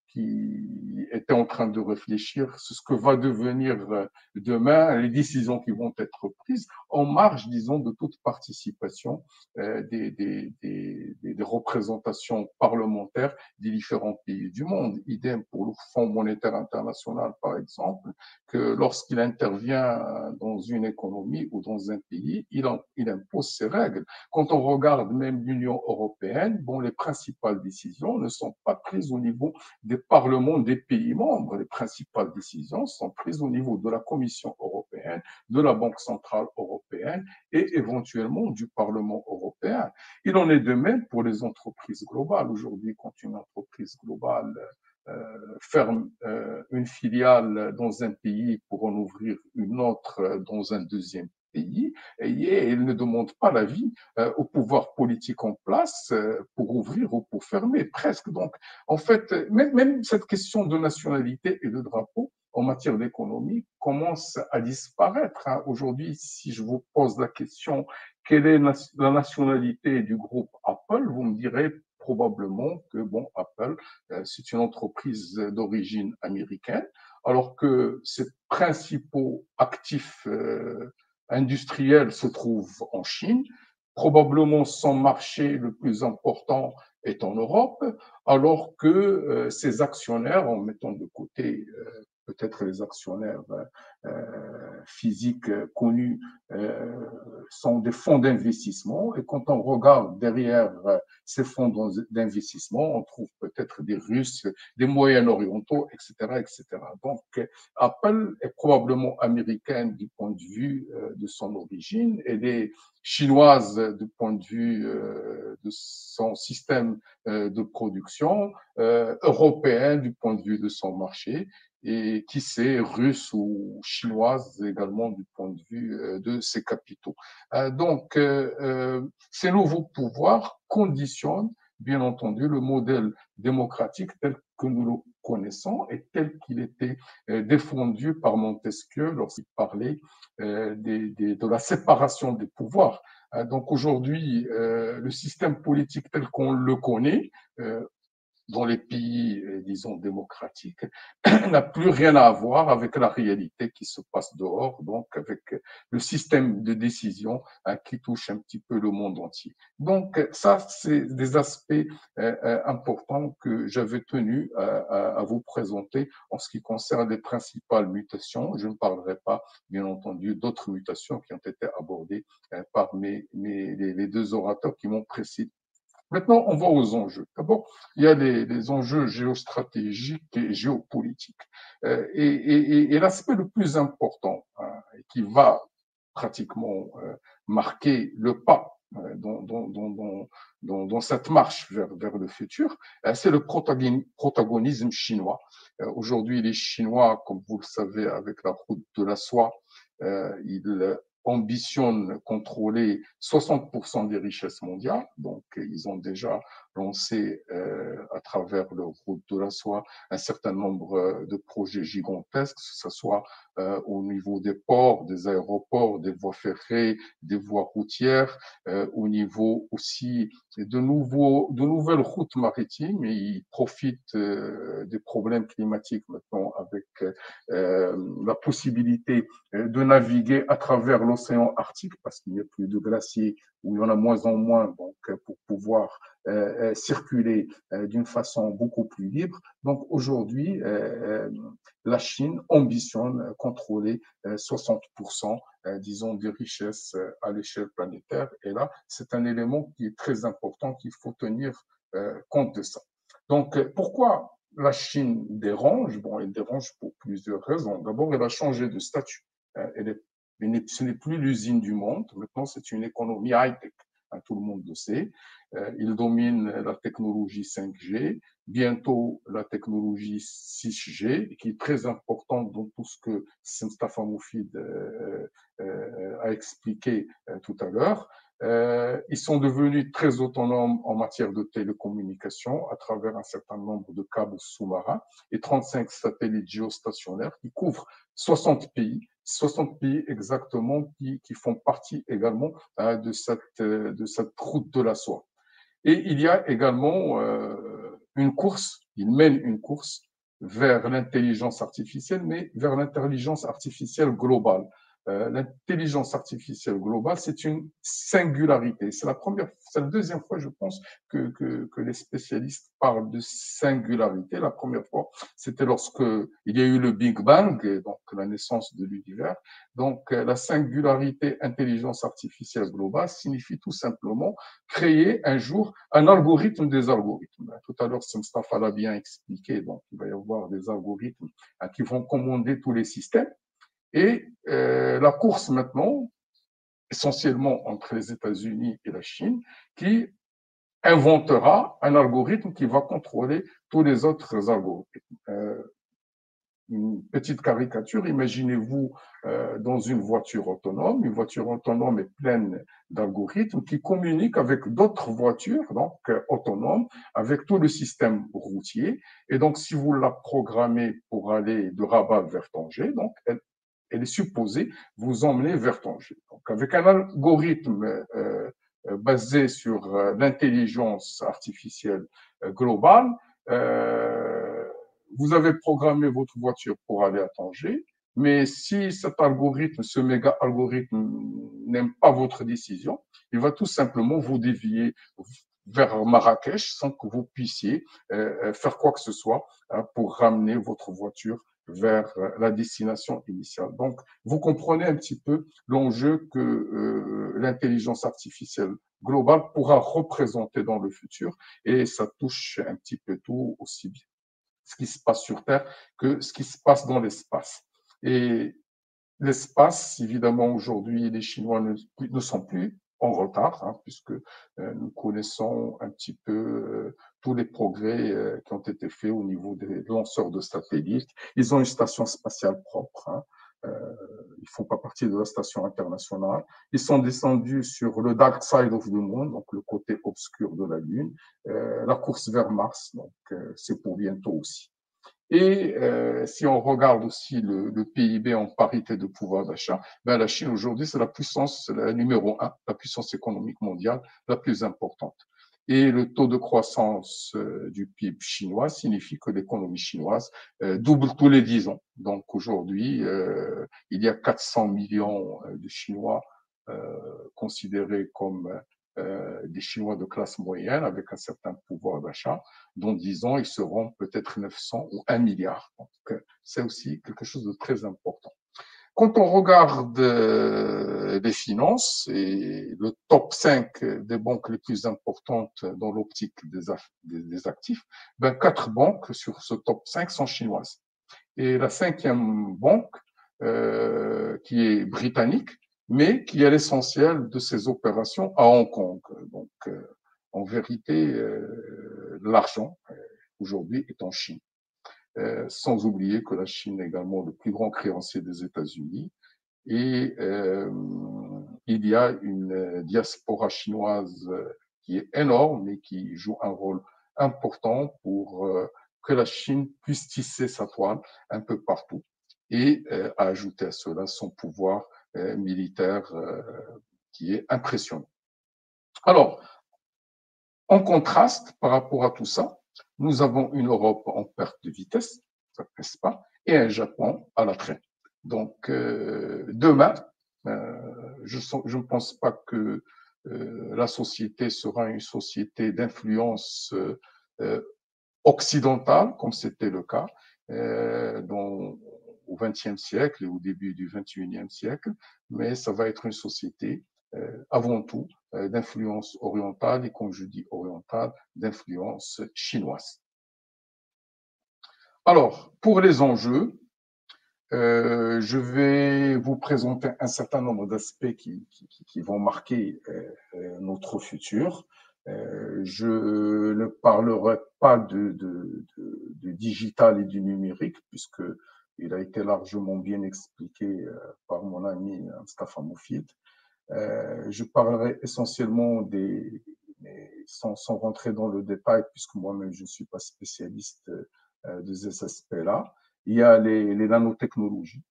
Speaker 4: qui était en train de réfléchir sur ce que va devenir demain, les décisions qui vont être prises en marge, disons, de toute participation des représentations parlementaires des différents pays du monde. Idem pour le Fonds monétaire international, par exemple, que lorsqu'il intervient dans une économie ou dans un pays, il impose ses règles. Quand on regarde même l'Union européenne, bon, les principales décisions ne sont pas prises au niveau des parlements des pays membres. Les principales décisions sont prises au niveau de la Commission européenne, de la Banque centrale européenne et éventuellement du Parlement européen. Il en est de même pour les entreprises globales. Aujourd'hui, quand une entreprise globale ferme une filiale dans un pays pour en ouvrir une autre dans un deuxième pays, et il ne demande pas l'avis au pouvoir politique en place pour ouvrir ou pour fermer, presque. Donc, en fait, même cette question de nationalité et de drapeau en matière d'économie commence à disparaître. Aujourd'hui, si je vous pose la question, quelle est la nationalité du groupe Apple, vous me direz probablement que, bon, Apple, c'est une entreprise d'origine américaine, alors que ses principaux actifs industriels se trouvent en Chine. Probablement son marché le plus important est en Europe, alors que ses actionnaires, en mettant de côté peut-être les actionnaires physiques connus, sont des fonds d'investissement. Et quand on regarde derrière ces fonds d'investissement, on trouve peut-être des Russes, des Moyen-Orientaux, etc., etc. Donc, Apple est probablement américaine du point de vue de son origine. Elle est chinoise du point de vue de son système de production, européenne du point de vue de son marché, et qui sait, russe ou chinoise également du point de vue de ses capitaux. Donc, ces nouveaux pouvoirs conditionnent, bien entendu, le modèle démocratique tel que nous le connaissons et tel qu'il était défendu par Montesquieu lorsqu'il parlait de la séparation des pouvoirs. Donc aujourd'hui, le système politique tel qu'on le connaît dans les pays, disons, démocratiques, n'a plus rien à voir avec la réalité qui se passe dehors, donc avec le système de décision qui touche un petit peu le monde entier. Donc ça, c'est des aspects importants que j'avais tenu à vous présenter en ce qui concerne les principales mutations. Je ne parlerai pas, bien entendu, d'autres mutations qui ont été abordées par les deux orateurs qui m'ont précédé. Maintenant, on va aux enjeux. D'abord, il y a les enjeux géostratégiques et géopolitiques. Et l'aspect le plus important, hein, qui va pratiquement marquer le pas dans cette marche vers le futur, c'est le protagonisme chinois. Aujourd'hui, les Chinois, comme vous le savez, avec la route de la soie, ils ambitionnent contrôler 60% des richesses mondiales. Donc, ils ont déjà lancé à travers leur route de la soie un certain nombre de projets gigantesques, que ce soit au niveau des ports, des aéroports, des voies ferrées, des voies routières, au niveau aussi de nouvelles routes maritimes. Et ils profitent des problèmes climatiques maintenant avec la possibilité de naviguer à travers l'océan Arctique parce qu'il n'y a plus de glaciers, où il y en a moins en moins, donc pour pouvoir circuler d'une façon beaucoup plus libre. Donc aujourd'hui, la Chine ambitionne contrôler 60%, disons, des richesses à l'échelle planétaire. Et là, c'est un élément qui est très important, qu'il faut tenir compte de ça. Donc, pourquoi la Chine dérange? Bon, elle dérange pour plusieurs raisons. D'abord, elle a changé de statut. Ce n'est plus l'usine du monde. Maintenant, c'est une économie high-tech. Tout le monde le sait. Il domine la technologie 5G, bientôt la technologie 6G, qui est très importante dans tout ce que Mustafa Moufid a expliqué tout à l'heure. Ils sont devenus très autonomes en matière de télécommunication à travers un certain nombre de câbles sous-marins et 35 satellites géostationnaires qui couvrent 60 pays. 60 pays exactement qui font partie également de cette route de la soie. Et il y a également une course, il mène une course vers l'intelligence artificielle, mais vers l'intelligence artificielle globale. L'intelligence artificielle globale, c'est une singularité. C'est la deuxième fois, je pense, que les spécialistes parlent de singularité. La première fois, c'était lorsque il y a eu le Big Bang, donc la naissance de l'univers. Donc, la singularité intelligence artificielle globale signifie tout simplement créer un jour un algorithme des algorithmes. Tout à l'heure, Mustafa l'a bien expliqué. Donc, il va y avoir des algorithmes qui vont commander tous les systèmes. Et la course maintenant, essentiellement entre les États-Unis et la Chine, qui inventera un algorithme qui va contrôler tous les autres algorithmes. Une petite caricature, imaginez-vous dans une voiture autonome est pleine d'algorithmes qui communiquent avec d'autres voitures, donc autonomes, avec tout le système routier. Et donc, si vous la programmez pour aller de Rabat vers Tanger, donc elle est supposée vous emmener vers Tanger. Donc, avec un algorithme basé sur l'intelligence artificielle globale, vous avez programmé votre voiture pour aller à Tanger, mais si cet algorithme, ce méga algorithme n'aime pas votre décision, il va tout simplement vous dévier vers Marrakech sans que vous puissiez faire quoi que ce soit pour ramener votre voiture vers la destination initiale. Donc, vous comprenez un petit peu l'enjeu que l'intelligence artificielle globale pourra représenter dans le futur, et ça touche un petit peu tout, aussi bien ce qui se passe sur Terre que ce qui se passe dans l'espace. Et l'espace, évidemment, aujourd'hui, les Chinois ne sont plus en retard, hein, puisque nous connaissons un petit peu tous les progrès qui ont été faits au niveau des lanceurs de satellites. Ils ont une station spatiale propre. Hein. Ils ne font pas partie de la station internationale. Ils sont descendus sur le dark side of the moon, donc le côté obscur de la Lune. La course vers Mars, donc c'est pour bientôt aussi. Et si on regarde aussi le PIB en parité de pouvoir d'achat, ben la Chine aujourd'hui, c'est la puissance, la numéro 1, la puissance économique mondiale la plus importante. Et le taux de croissance du PIB chinois signifie que l'économie chinoise double tous les 10 ans. Donc aujourd'hui, il y a 400 millions de Chinois considérés comme des Chinois de classe moyenne avec un certain pouvoir d'achat. Dans 10 ans, ils seront peut-être 900 ou 1 milliard. Donc c'est aussi quelque chose de très important. Quand on regarde les finances et le top 5 des banques les plus importantes dans l'optique des actifs, ben 4 banques sur ce top 5 sont chinoises. Et la 5e banque, qui est britannique, mais qui a l'essentiel de ses opérations à Hong Kong. Donc, en vérité, l'argent, aujourd'hui, est en Chine. Sans oublier que la Chine est également le plus grand créancier des États-Unis. Et il y a une diaspora chinoise qui est énorme et qui joue un rôle important pour que la Chine puisse tisser sa toile un peu partout et ajouter à cela son pouvoir militaire qui est impressionnant. Alors, en contraste par rapport à tout ça, nous avons une Europe en perte de vitesse, n'est-ce pas, et un Japon à la traîne. Donc, demain, je ne pense pas que la société sera une société d'influence occidentale, comme c'était le cas au XXe siècle et au début du XXIe siècle, mais ça va être une société avant tout d'influence orientale et, comme je dis orientale, d'influence chinoise. Alors, pour les enjeux, je vais vous présenter un certain nombre d'aspects qui vont marquer notre futur. Je ne parlerai pas de digital et du numérique, puisque il a été largement bien expliqué par mon ami Mustapha Moufid. Je parlerai essentiellement sans rentrer dans le détail, puisque moi-même je ne suis pas spécialiste de ces aspects-là. Il y a les nanotechnologies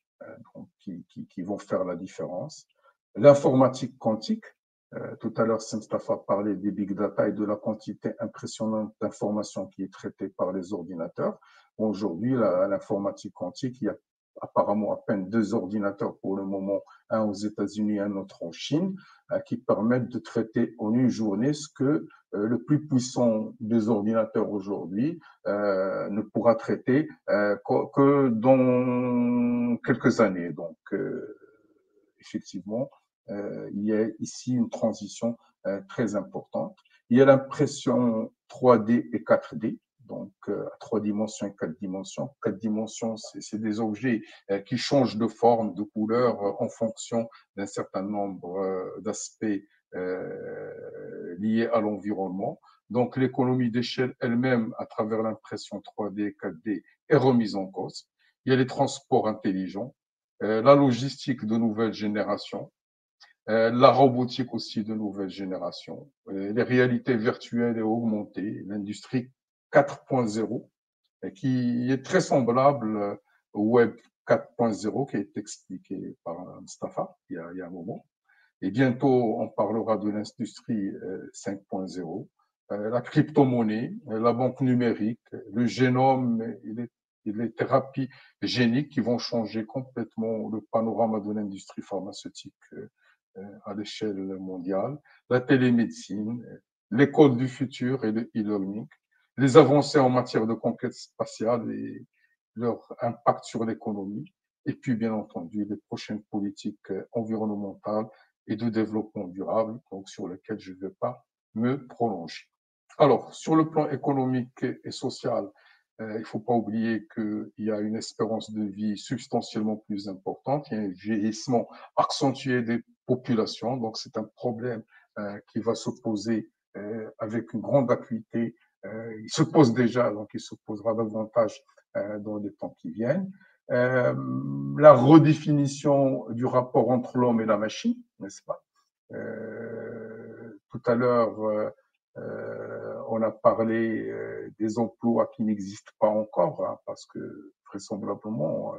Speaker 4: donc, qui vont faire la différence. L'informatique quantique. Tout à l'heure, Mustapha parlait des big data et de la quantité impressionnante d'informations qui est traitée par les ordinateurs. Aujourd'hui, l'informatique quantique, il y a apparemment à peine 2 ordinateurs pour le moment, un aux États-Unis et un autre en Chine, qui permettent de traiter en une journée ce que le plus puissant des ordinateurs aujourd'hui ne pourra traiter que dans quelques années. Donc, effectivement, il y a ici une transition très importante. Il y a l'impression 3D et 4D, donc à 3 dimensions et 4 dimensions. 4 dimensions, c'est des objets qui changent de forme, de couleur en fonction d'un certain nombre d'aspects liés à l'environnement. Donc l'économie d'échelle elle-même, à travers l'impression 3D et 4D, est remise en cause. Il y a les transports intelligents, la logistique de nouvelle génération, la robotique aussi de nouvelle génération, les réalités virtuelles et augmentées, l'industrie 4.0, qui est très semblable au Web 4.0 qui a été expliqué par Mustapha il y a un moment. Et bientôt, on parlera de l'industrie 5.0, la crypto-monnaie, la banque numérique, le génome et les thérapies géniques qui vont changer complètement le panorama de l'industrie pharmaceutique à l'échelle mondiale, la télémédecine, l'école du futur et le e-learning, les avancées en matière de conquête spatiale et leur impact sur l'économie, et puis bien entendu les prochaines politiques environnementales et de développement durable, donc sur lesquelles je ne vais pas me prolonger. Alors, sur le plan économique et social, il ne faut pas oublier qu'il y a une espérance de vie substantiellement plus importante, il y a un vieillissement accentué des populations, donc c'est un problème qui va se poser avec une grande acuité. Il se pose déjà, donc il se posera davantage dans les temps qui viennent. La redéfinition du rapport entre l'homme et la machine, n'est-ce pas? Tout à l'heure, on a parlé des emplois qui n'existent pas encore, hein, parce que vraisemblablement,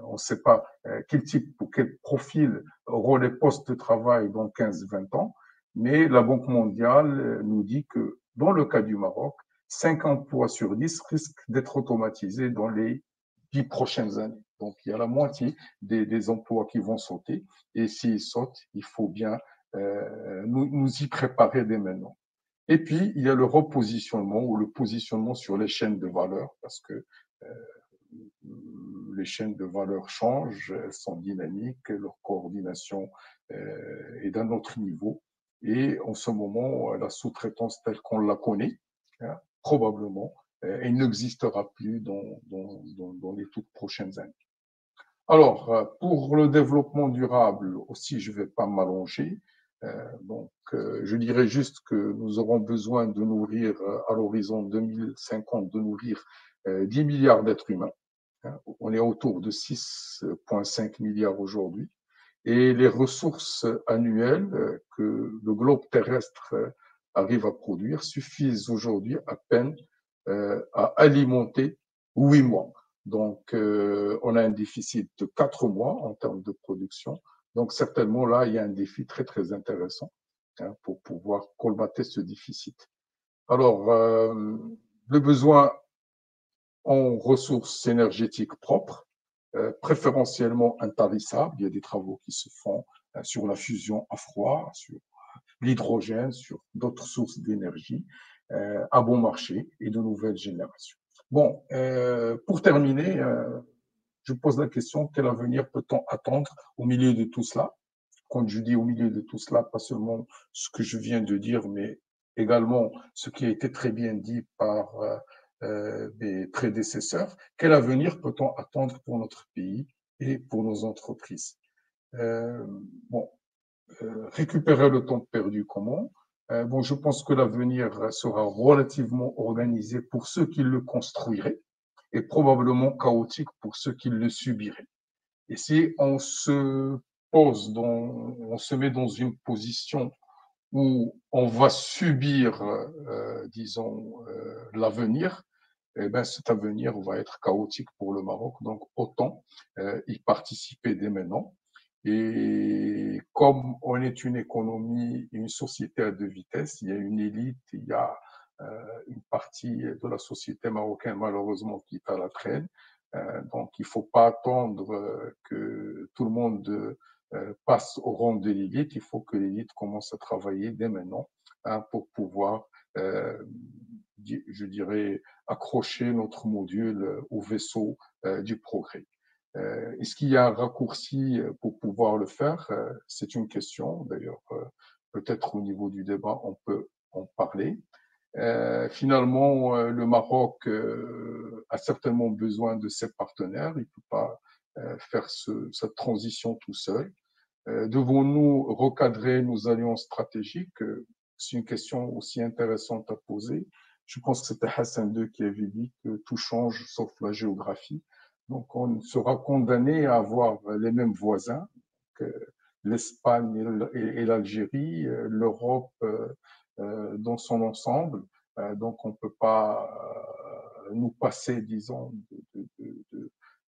Speaker 4: on ne sait pas quel type ou quel profil auront les postes de travail dans 15-20 ans. Mais la Banque mondiale nous dit que dans le cas du Maroc, 5 emplois sur 10 risquent d'être automatisés dans les 10 prochaines années. Donc, il y a la moitié des emplois qui vont sauter. Et s'ils sautent, il faut bien nous y préparer dès maintenant. Et puis, il y a le repositionnement ou le positionnement sur les chaînes de valeur, parce que les chaînes de valeur changent, elles sont dynamiques, leur coordination est d'un autre niveau. Et en ce moment, la sous-traitance telle qu'on la connaît, hein, probablement, elle n'existera plus dans les toutes prochaines années. Alors, pour le développement durable aussi, je ne vais pas m'allonger. Donc, je dirais juste que nous aurons besoin de nourrir, à l'horizon 2050, de nourrir 10 milliards d'êtres humains. On est autour de 6,5 milliards aujourd'hui. Et les ressources annuelles que le globe terrestre arrive à produire suffisent aujourd'hui à peine à alimenter 8 mois. Donc, on a un déficit de 4 mois en termes de production. Donc, certainement, là, il y a un défi très, très intéressant pour pouvoir colmater ce déficit. Alors, le besoin en ressources énergétiques propres, préférentiellement intarissables. Il y a des travaux qui se font sur la fusion à froid, sur l'hydrogène, sur d'autres sources d'énergie à bon marché et de nouvelles générations. Bon, pour terminer, je pose la question, quel avenir peut-on attendre au milieu de tout cela? Quand je dis au milieu de tout cela, pas seulement ce que je viens de dire, mais également ce qui a été très bien dit par mes prédécesseurs. Quel avenir peut-on attendre pour notre pays et pour nos entreprises? Bon, récupérer le temps perdu, comment? Bon, je pense que l'avenir sera relativement organisé pour ceux qui le construiraient et probablement chaotique pour ceux qui le subiraient. Et si on se on se met dans une position où on va subir, disons, l'avenir, eh ben, cet avenir va être chaotique pour le Maroc. Donc, autant y participer dès maintenant. Et comme on est une économie, une société à deux vitesses, il y a une élite, il y a une partie de la société marocaine, malheureusement, qui est à la traîne. Donc, il ne faut pas attendre que tout le monde passe au rang de l'élite. Il faut que l'élite commence à travailler dès maintenant pour pouvoir, je dirais, accrocher notre module au vaisseau du progrès. Est-ce qu'il y a un raccourci pour pouvoir le faire? C'est une question. D'ailleurs, peut-être au niveau du débat, on peut en parler. Finalement, le Maroc a certainement besoin de ses partenaires. Il ne peut pas faire cette transition tout seul. Devons-nous recadrer nos alliances stratégiques? C'est une question aussi intéressante à poser. Je pense que c'était Hassan II qui avait dit que tout change sauf la géographie. Donc, on sera condamné à avoir les mêmes voisins que l'Espagne et l'Algérie, l'Europe dans son ensemble. Donc, on ne peut pas nous passer, disons,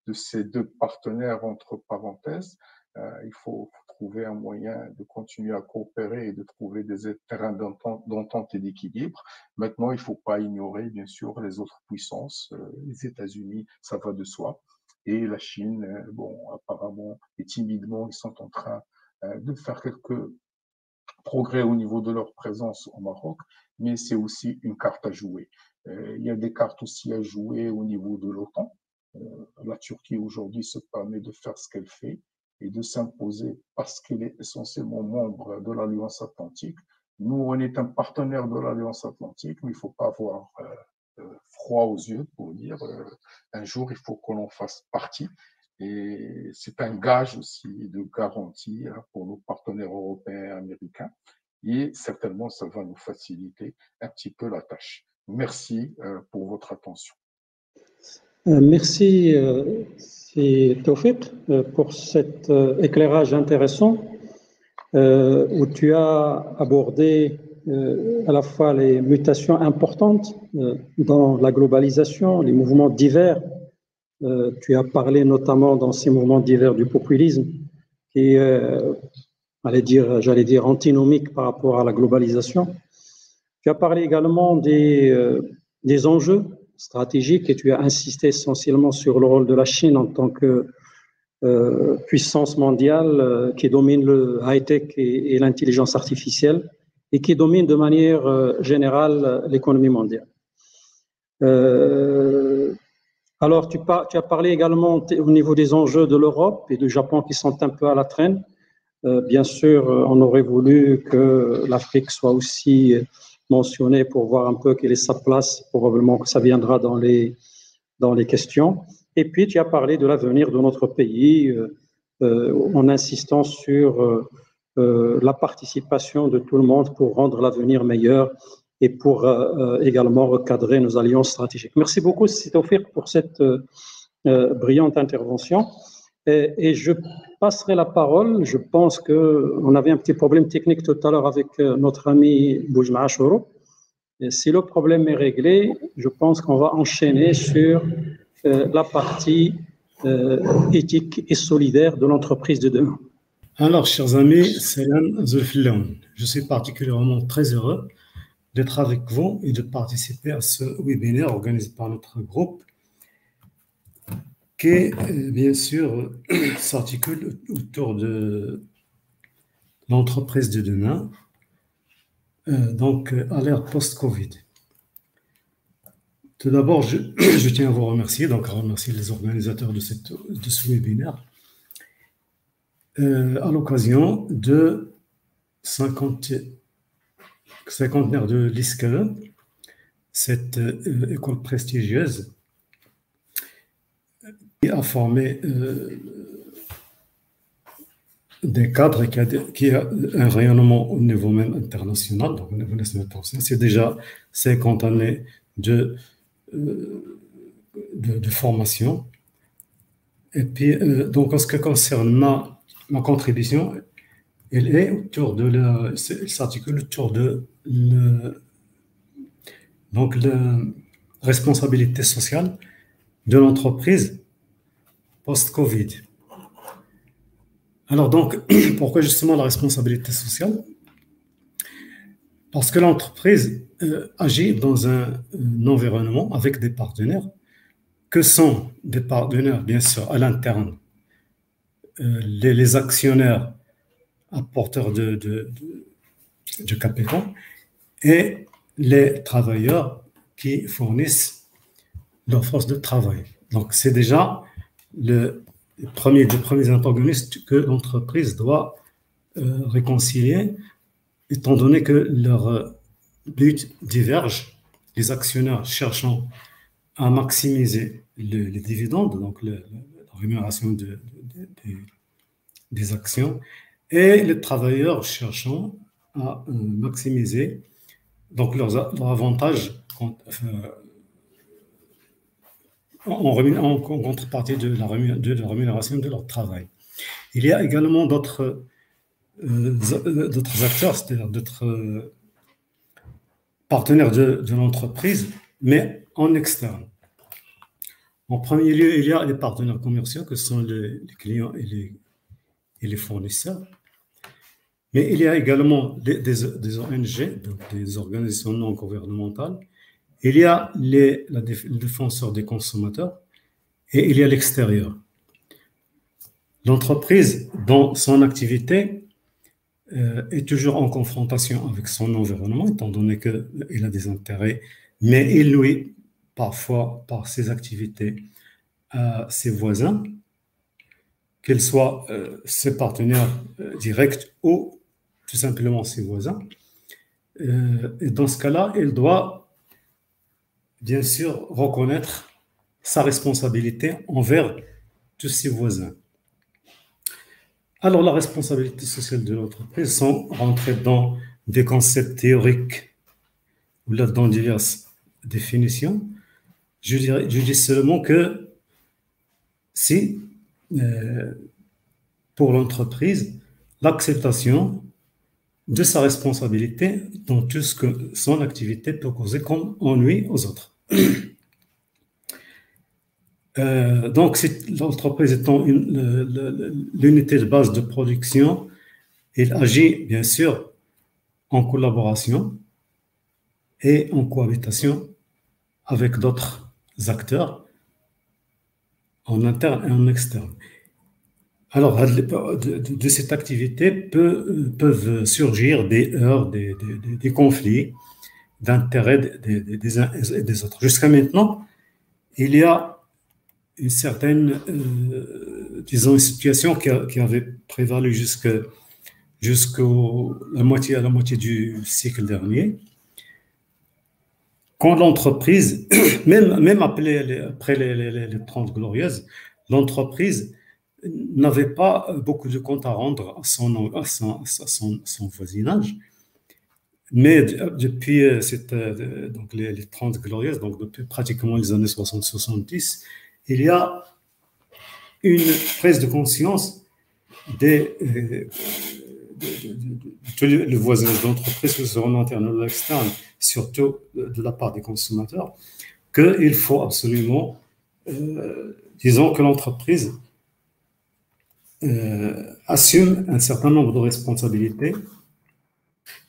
Speaker 4: de ces deux partenaires entre parenthèses. Il faut trouver un moyen de continuer à coopérer et de trouver des terrains d'entente et d'équilibre. Maintenant, il ne faut pas ignorer, bien sûr, les autres puissances. Les États-Unis, ça va de soi. Et la Chine, bon, apparemment et timidement, ils sont en train de faire quelques progrès au niveau de leur présence au Maroc, mais c'est aussi une carte à jouer. Il y a des cartes aussi à jouer au niveau de l'OTAN. La Turquie aujourd'hui se permet de faire ce qu'elle fait et de s'imposer parce qu'elle est essentiellement membre de l'Alliance Atlantique. Nous, on est un partenaire de l'Alliance Atlantique, mais il ne faut pas avoir froid aux yeux pour dire un jour, il faut qu'on en fasse partie. Et c'est un gage aussi de garantie pour nos partenaires européens et américains. Et certainement, ça va nous faciliter un petit peu la tâche. Merci pour votre attention.
Speaker 1: Merci, Tawfiq, pour cet éclairage intéressant où tu as abordé à la fois les mutations importantes dans la globalisation, les mouvements divers. Tu as parlé notamment dans ces mouvements divers du populisme qui j'allais dire, antinomique par rapport à la globalisation. Tu as parlé également des enjeux stratégiques et tu as insisté essentiellement sur le rôle de la Chine en tant que puissance mondiale qui domine le high-tech et l'intelligence artificielle et qui domine de manière générale l'économie mondiale. Alors, tu as parlé également au niveau des enjeux de l'Europe et du Japon qui sont un peu à la traîne. Bien sûr, on aurait voulu que l'Afrique soit aussi mentionnée pour voir un peu quelle est sa place. Probablement que ça viendra dans les questions. Et puis, tu as parlé de l'avenir de notre pays en insistant sur la participation de tout le monde pour rendre l'avenir meilleur et pour également recadrer nos alliances stratégiques. Merci beaucoup, Sitoufik, pour cette brillante intervention. Et je passerai la parole. Je pense qu'on avait un petit problème technique tout à l'heure avec notre ami Boujma Achouro. Si le problème est réglé, je pense qu'on va enchaîner sur la partie éthique et solidaire de l'entreprise de demain.
Speaker 5: Alors, chers amis, Salam Zulfiloun. Je suis particulièrement très heureux d'être avec vous et de participer à ce webinaire organisé par notre groupe qui, bien sûr, s'articule autour de l'entreprise de demain, donc à l'ère post-Covid. Tout d'abord, je tiens à vous remercier, donc à remercier les organisateurs de ce webinaire à l'occasion de 50e de l'ISCAE, cette école prestigieuse qui a formé des cadres et qui a un rayonnement au niveau même international. Donc, au niveau national, c'est déjà 50 années de formation. Et puis, donc, en ce qui concerne ma contribution, elle est autour de elle s'articule autour de donc la responsabilité sociale de l'entreprise post-Covid. Alors donc, pourquoi justement la responsabilité sociale? Parce que l'entreprise agit dans un environnement avec des partenaires que sont des partenaires, bien sûr, à l'interne, les actionnaires apporteurs de capitaux et les travailleurs qui fournissent leur force de travail. Donc, c'est déjà les premiers antagonistes que l'entreprise doit réconcilier, étant donné que leurs buts divergent, les actionnaires cherchant à maximiser les dividendes, donc la rémunération des actions, et les travailleurs cherchant à maximiser donc leur avantage en contrepartie de la rémunération de leur travail. Il y a également d'autres acteurs, c'est-à-dire d'autres partenaires de l'entreprise, mais en externe. En premier lieu, il y a les partenaires commerciaux que sont les clients et les fournisseurs. Mais il y a également des ONG, donc des organisations non gouvernementales. Il y a les défenseurs des consommateurs et il y a l'extérieur. L'entreprise, dans son activité, est toujours en confrontation avec son environnement, étant donné qu'il a des intérêts, mais il nuit parfois par ses activités à ses voisins, qu'ils soient ses partenaires directs ou tout simplement ses voisins. Et dans ce cas-là, il doit bien sûr reconnaître sa responsabilité envers tous ses voisins. Alors, la responsabilité sociale de l'entreprise, sans rentrer dans des concepts théoriques ou là dans diverses définitions, je dis seulement que si, pour l'entreprise, l'acceptation de sa responsabilité dans tout ce que son activité peut causer comme ennui aux autres. Donc, l'entreprise étant l'unité de base de production Il agit, bien sûr, en collaboration et en cohabitation avec d'autres acteurs en interne et en externe. Alors, de cette activité peuvent surgir des heurts, des conflits d'intérêts des uns et des autres. Jusqu'à maintenant, il y a une certaine, disons, une situation qui avait prévalu jusqu'à la moitié du siècle dernier, quand l'entreprise, même après les 30 glorieuses, l'entreprise n'avait pas beaucoup de comptes à rendre à son voisinage. Mais depuis donc les 30 glorieuses, donc depuis pratiquement les années 60-70, il y a une prise de conscience de le voisinage d'entreprise, que ce soit en interne ou en externe, surtout de la part des consommateurs, qu'il faut absolument, disons que l'entreprise assume un certain nombre de responsabilités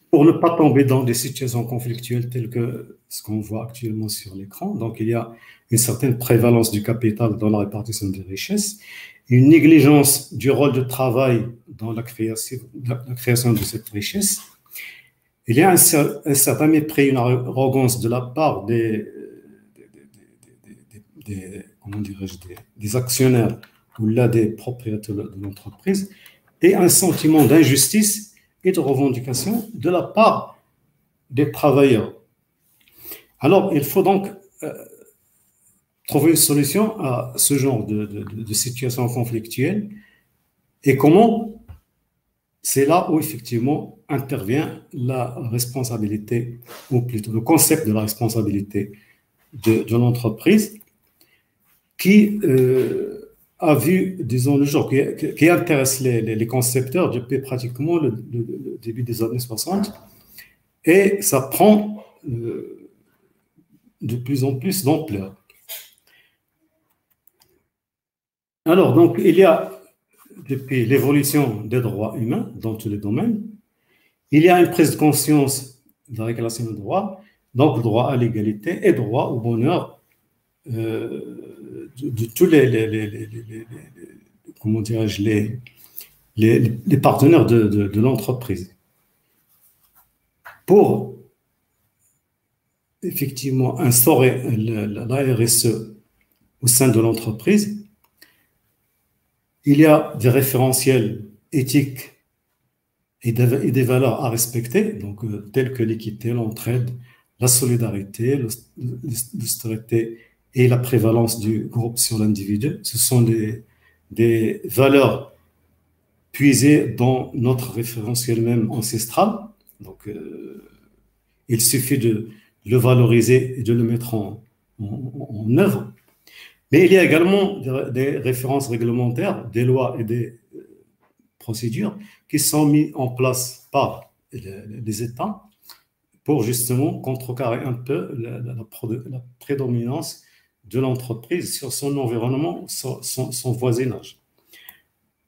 Speaker 5: pour ne pas tomber dans des situations conflictuelles telles que ce qu'on voit actuellement sur l'écran. Donc, il y a une certaine prévalence du capital dans la répartition des richesses, une négligence du rôle de travail dans la création de cette richesse. Il y a un certain mépris, une arrogance de la part des actionnaires ou là des propriétaires de l'entreprise, et un sentiment d'injustice et de revendication de la part des travailleurs. Alors, il faut donc trouver une solution à ce genre de situation conflictuelle. Et comment? C'est là où effectivement intervient la responsabilité, ou plutôt le concept de la responsabilité de l'entreprise, qui a vu, disons, le jour, qui intéresse les concepteurs depuis pratiquement le début des années 60, et ça prend de plus en plus d'ampleur. Alors, donc, il y a, depuis l'évolution des droits humains dans tous les domaines, il y a une prise de conscience de la réclamation de droits, donc droit à l'égalité et droit au bonheur de tous comment dirais-je, les partenaires de l'entreprise. Pour effectivement instaurer la RSE au sein de l'entreprise, il y a des référentiels éthiques et des valeurs à respecter, donc telles que l'équité, l'entraide, la solidarité, l'austérité et la prévalence du groupe sur l'individu. Ce sont des valeurs puisées dans notre référentiel même ancestral. Donc, il suffit de le valoriser et de le mettre en œuvre. Mais il y a également des références réglementaires, des lois et des procédures qui sont mises en place par les États pour justement contrecarrer un peu la prédominance de l'entreprise sur son environnement, son voisinage.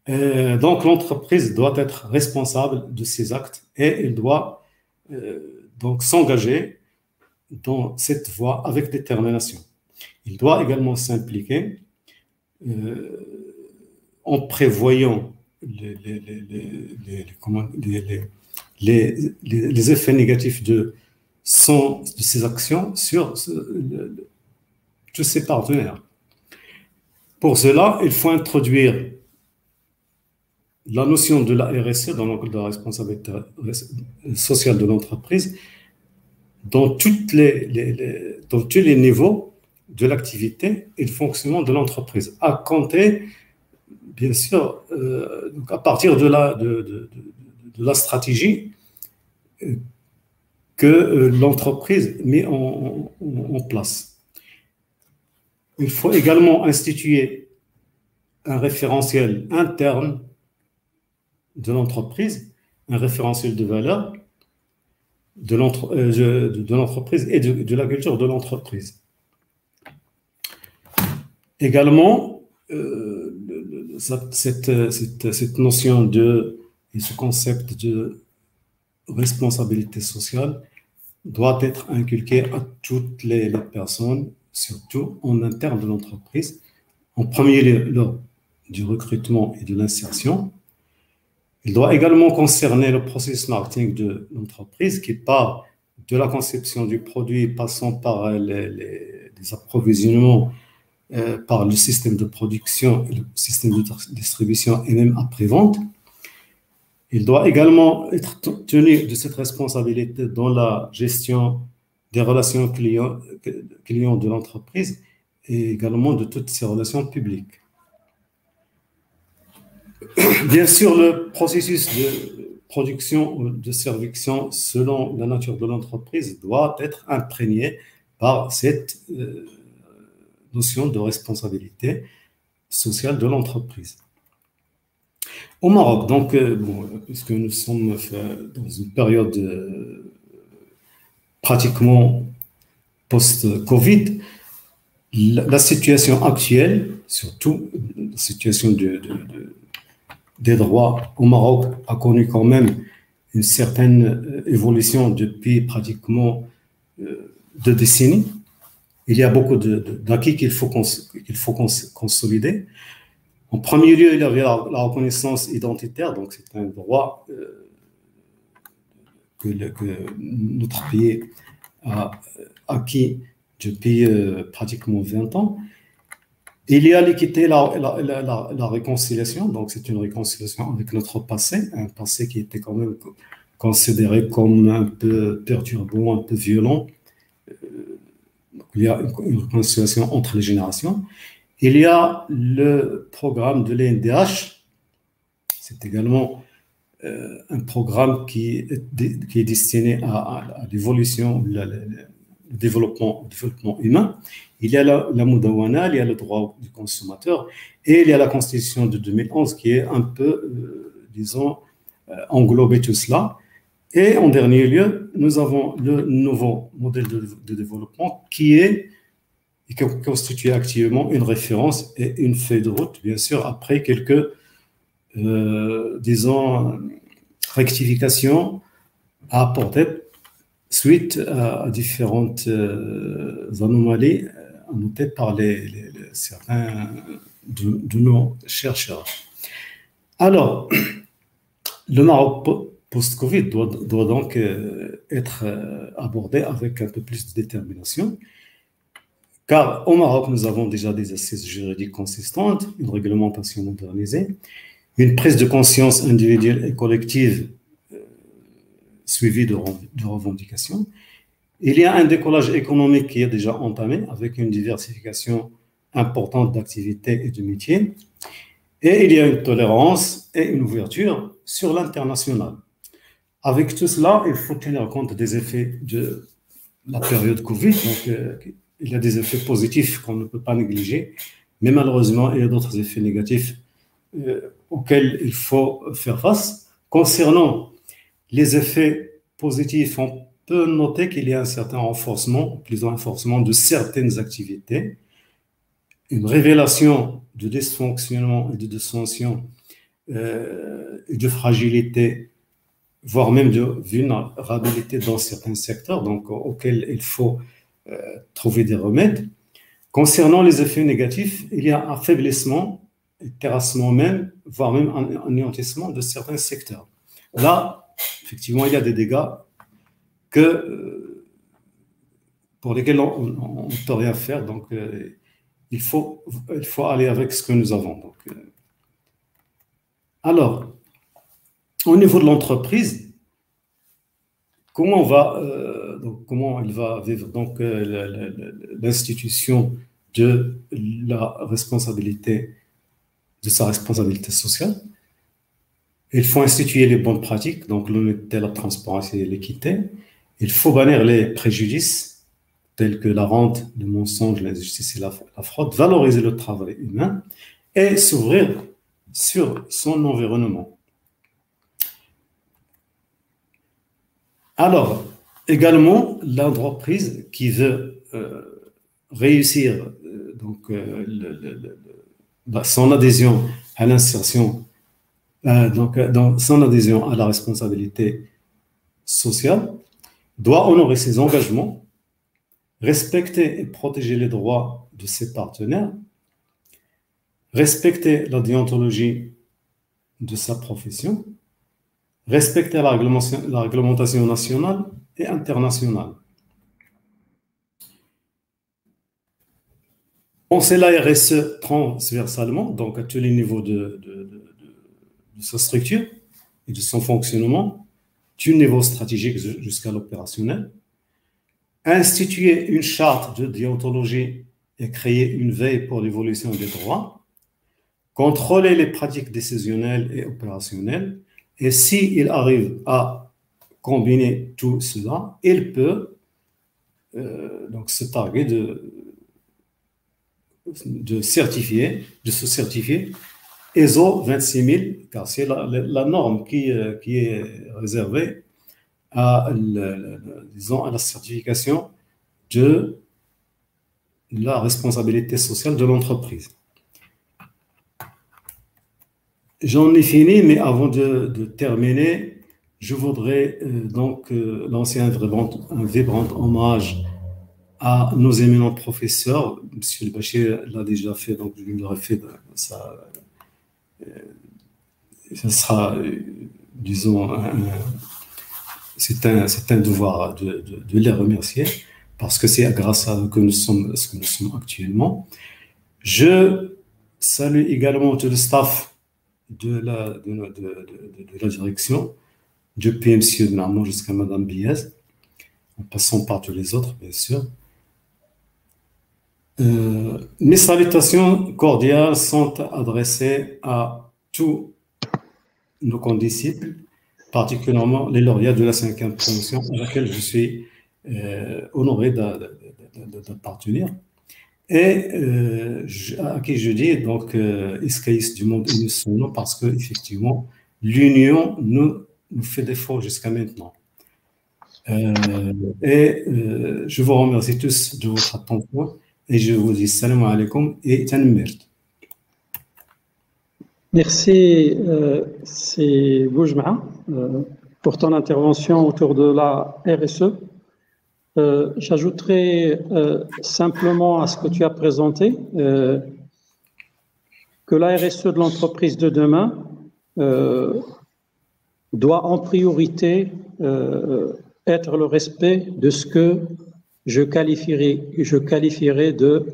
Speaker 5: Donc l'entreprise doit être responsable de ses actes et elle doit donc s'engager dans cette voie avec détermination. Il doit également s'impliquer en prévoyant les effets négatifs de ses actions sur tous ses partenaires. Pour cela, il faut introduire la notion de la RSE, dans de la responsabilité sociale de l'entreprise, dans tous les niveaux de l'activité et du fonctionnement de l'entreprise, à compter, bien sûr, à partir de la stratégie que l'entreprise met en place. Il faut également instituer un référentiel interne de l'entreprise, un référentiel de valeur de l'entreprise et de la culture de l'entreprise. Également, cette notion de Et ce concept de responsabilité sociale doit être inculqué à toutes les personnes, surtout en interne de l'entreprise, en premier lieu lors du recrutement et de l'insertion. Il doit également concerner le processus marketing de l'entreprise qui part de la conception du produit, passant par les approvisionnements, par le système de production, le système de distribution et même après-vente. Il doit également être tenu de cette responsabilité dans la gestion des relations clients de l'entreprise et également de toutes ses relations publiques. Bien sûr, le processus de production ou de service selon la nature de l'entreprise doit être imprégné par cette notion de responsabilité sociale de l'entreprise. Au Maroc, donc, puisque nous sommes dans une période pratiquement post-Covid, la situation actuelle, surtout la situation des droits au Maroc, a connu quand même une certaine évolution depuis pratiquement 2 décennies. Il y a beaucoup d'acquis qu'il faut consolider. En premier lieu, il y avait la reconnaissance identitaire, donc c'est un droit que notre pays a acquis depuis pratiquement 20 ans. Il y a l'équité, la réconciliation, donc c'est une réconciliation avec notre passé, un passé qui était quand même considéré comme un peu perturbant, un peu violent. Il y a une réconciliation entre les générations. Il y a le programme de l'ENDH, c'est également un programme qui est destiné à l'évolution, le développement humain. Il y a la Moudawana, il y a le droit du consommateur et il y a la Constitution de 2011 qui est un peu, disons, englobé tout cela. Et en dernier lieu, nous avons le nouveau modèle de développement qui constitue actuellement une référence et une feuille de route, bien sûr, après quelques, disons, rectifications à apporter suite à différentes anomalies notées par certains de nos chercheurs. Alors, le Maroc post-Covid doit donc être abordé avec un peu plus de détermination, car au Maroc, nous avons déjà des assises juridiques consistantes, une réglementation modernisée, une prise de conscience individuelle et collective suivie de revendications. Il y a un décollage économique qui est déjà entamé avec une diversification importante d'activités et de métiers. Et il y a une tolérance et une ouverture sur l'international. Avec tout cela, il faut tenir compte des effets de la période Covid. Donc, il y a des effets positifs qu'on ne peut pas négliger, mais malheureusement, il y a d'autres effets négatifs auxquels il faut faire face. Concernant les effets positifs, on peut noter qu'il y a un certain renforcement, plus un renforcement de certaines activités, une révélation de dysfonctionnement et de dysfonction et de fragilité, voire même de vulnérabilité dans certains secteurs, donc auxquels il faut trouver des remèdes. Concernant les effets négatifs, il y a un affaiblissement, un terrassement même, voire même un anéantissement de certains secteurs. Là, effectivement, il y a des dégâts pour lesquels on ne peut rien faire. Donc, il faut aller avec ce que nous avons. Donc, alors, au niveau de l'entreprise, comment elle va vivre donc l'institution de sa responsabilité sociale? Il faut instituer les bonnes pratiques, donc l'honnêteté, la transparence et l'équité. Il faut bannir les préjudices tels que la rente, le mensonge, l'injustice et la fraude, valoriser le travail humain et s'ouvrir sur son environnement. Alors, également, l'entreprise qui veut réussir son adhésion à l'insertion dans son adhésion à la responsabilité sociale, doit honorer ses engagements, respecter et protéger les droits de ses partenaires, respecter la déontologie de sa profession, respecter la réglementation nationale et internationale. Penser la RSE transversalement, donc à tous les niveaux de sa structure et de son fonctionnement, du niveau stratégique jusqu'à l'opérationnel, instituer une charte de déontologie et créer une veille pour l'évolution des droits, contrôler les pratiques décisionnelles et opérationnelles, et s'il arrive à combiner tout cela, il peut donc se targuer de se certifier ISO 26000, car c'est la norme qui est réservée à la certification de la responsabilité sociale de l'entreprise. J'en ai fini, mais avant de terminer, je voudrais donc lancer un vibrant hommage à nos éminents professeurs. Monsieur Bachir l'a déjà fait, donc je l'aurais fait, ça sera, disons, c'est un devoir de les remercier, parce que c'est grâce à eux que nous sommes ce que nous sommes actuellement. Je salue également tout le staff de la direction, depuis M. Narmon jusqu'à Mme Biez, en passant par tous les autres, bien sûr. Mes salutations cordiales sont adressées à tous nos condisciples, particulièrement les lauréats de la 5e promotion à laquelle je suis honoré d'appartenir, et à qui je dis donc Iskaïs du monde unisson, parce que effectivement l'union nous fait défaut jusqu'à maintenant. Je vous remercie tous de votre attention et je vous dis salam alaikum et tanmirt.
Speaker 1: Merci, c'est Boujma, pour ton intervention autour de la RSE. J'ajouterai simplement à ce que tu as présenté que la RSE de l'entreprise de demain doit en priorité être le respect de ce que je qualifierais de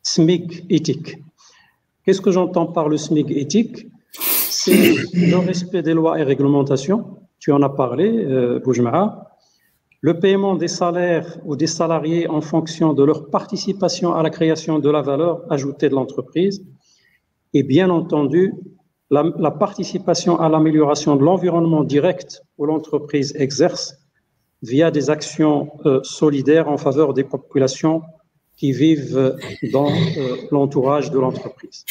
Speaker 1: SMIC éthique. Qu'est-ce que j'entends par le SMIC éthique? C'est le respect des lois et réglementations, tu en as parlé, Boujma, le paiement des salaires ou des salariés en fonction de leur participation à la création de la valeur ajoutée de l'entreprise, et bien entendu, la participation à l'amélioration de l'environnement direct où l'entreprise exerce via des actions solidaires en faveur des populations qui vivent dans l'entourage de l'entreprise.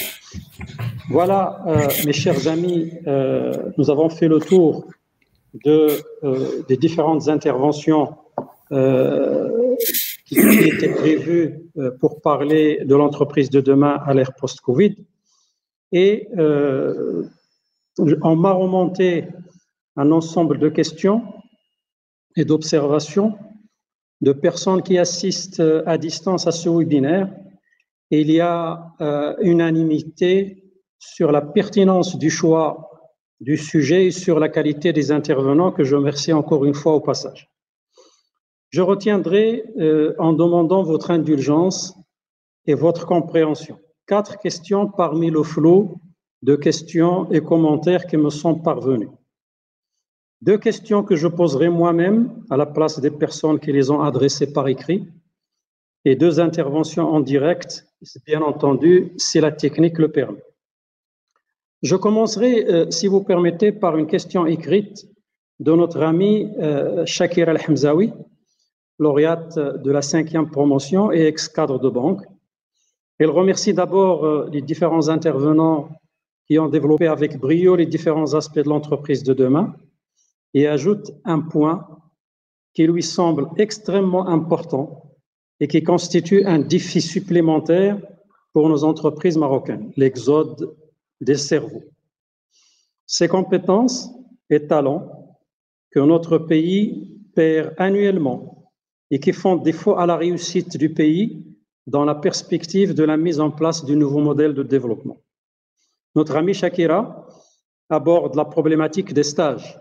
Speaker 1: Voilà, mes chers amis, nous avons fait le tour des différentes interventions qui étaient prévues pour parler de l'entreprise de demain à l'ère post-Covid. Et on m'a remonté un ensemble de questions et d'observations de personnes qui assistent à distance à ce webinaire. Et il y a unanimité sur la pertinence du choix du sujet et sur la qualité des intervenants, que je remercie encore une fois au passage. Je retiendrai, en demandant votre indulgence et votre compréhension, 4 questions parmi le flot de questions et commentaires qui me sont parvenus. 2 questions que je poserai moi-même à la place des personnes qui les ont adressées par écrit, et 2 interventions en direct, bien entendu, si la technique le permet. Je commencerai, si vous permettez, par une question écrite de notre ami Shakir Al-Hamzaoui, lauréate de la 5e promotion et ex-cadre de banque. Elle remercie d'abord les différents intervenants qui ont développé avec brio les différents aspects de l'entreprise de demain et ajoute un point qui lui semble extrêmement important et qui constitue un défi supplémentaire pour nos entreprises marocaines, l'exode des cerveaux. ces compétences et talents que notre pays perd annuellement et qui font défaut à la réussite du pays dans la perspective de la mise en place du nouveau modèle de développement. Notre amie Shakira aborde la problématique des stages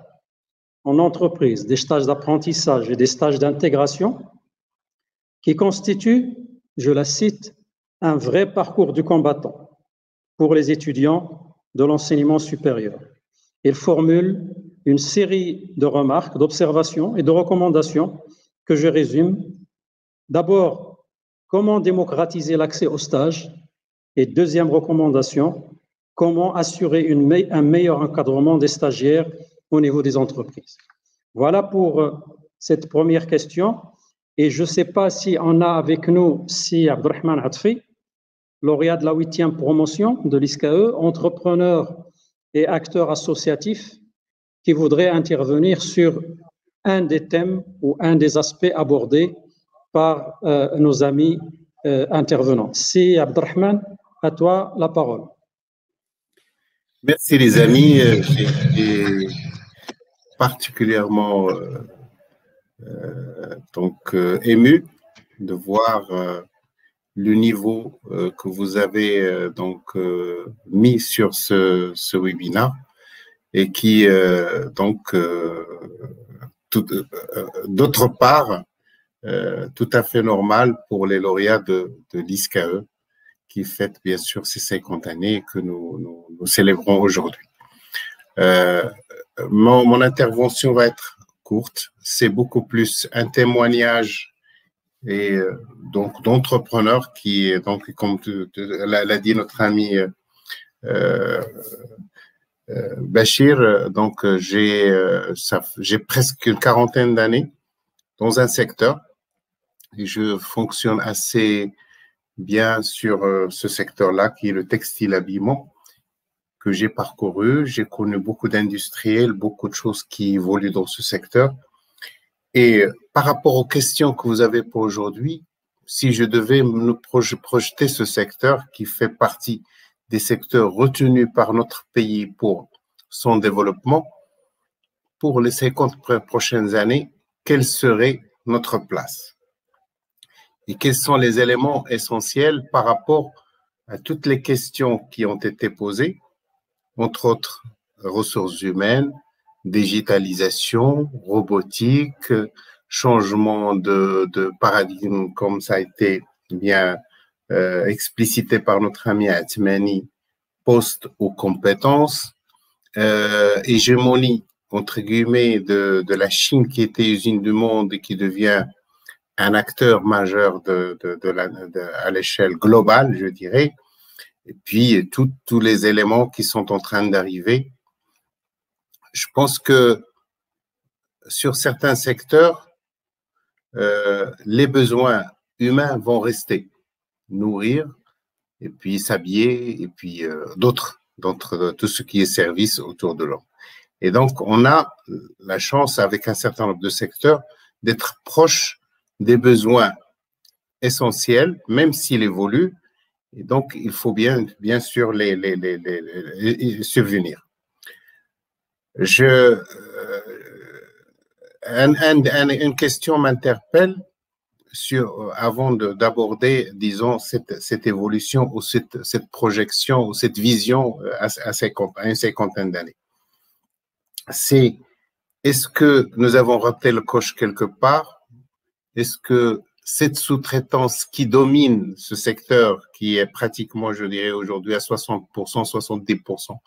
Speaker 1: en entreprise, des stages d'apprentissage et des stages d'intégration qui constituent, je la cite, un vrai parcours du combattant pour les étudiants de l'enseignement supérieur. Il formule une série de remarques, d'observations et de recommandations que je résume. D'abord, comment démocratiser l'accès aux stages? Et deuxième recommandation, comment assurer un meilleur encadrement des stagiaires au niveau des entreprises? Voilà pour cette première question. Et je ne sais pas si on a avec nous Si Abdelrahman Atfi, lauréat de la 8e promotion de l'ISCAE, entrepreneur et acteur associatif, qui voudrait intervenir sur un des thèmes ou un des aspects abordés par nos amis intervenants. Si Abdelrahman, à toi la parole.
Speaker 6: Merci les amis, j'ai particulièrement ému de voir le niveau que vous avez mis sur ce webinaire et qui d'autre part tout à fait normal pour les lauréats de l'ISCAE qui fête bien sûr ces 50 années que nous célébrons aujourd'hui. Mon intervention va être courte, c'est beaucoup plus un témoignage et donc d'entrepreneurs qui comme l'a dit notre ami Bachir, donc j'ai presque une quarantaine d'années dans un secteur et je fonctionne assez bien sur ce secteur-là qui est le textile-habillement que j'ai parcouru. J'ai connu beaucoup d'industriels, beaucoup de choses qui évoluent dans ce secteur. Et par rapport aux questions que vous avez pour aujourd'hui, si je devais me projeter ce secteur qui fait partie des secteurs retenus par notre pays pour son développement, pour les 50 prochaines années, quelle serait notre place? Et quels sont les éléments essentiels par rapport à toutes les questions qui ont été posées, entre autres ressources humaines, digitalisation, robotique, changement de paradigme comme ça a été bien explicité par notre ami Atmani, poste aux compétences, hégémonie entre guillemets de la Chine qui était usine du monde et qui devient un acteur majeur à l'échelle globale, je dirais, et puis tous les éléments qui sont en train d'arriver. Je pense que sur certains secteurs, les besoins humains vont rester, nourrir, et puis s'habiller, et puis d'autres, tout ce qui est service autour de l'homme. Et donc, on a la chance, avec un certain nombre de secteurs, d'être proche des besoins essentiels, même s'ils évoluent. Et donc, il faut bien sûr les subvenir. Une question m'interpelle avant d'aborder, disons, cette évolution ou cette projection ou cette vision à une cinquantaine d'années. C'est, est-ce que nous avons raté le coche quelque part? Est-ce que cette sous-traitance qui domine ce secteur, qui est pratiquement, je dirais aujourd'hui à 60%, 70%,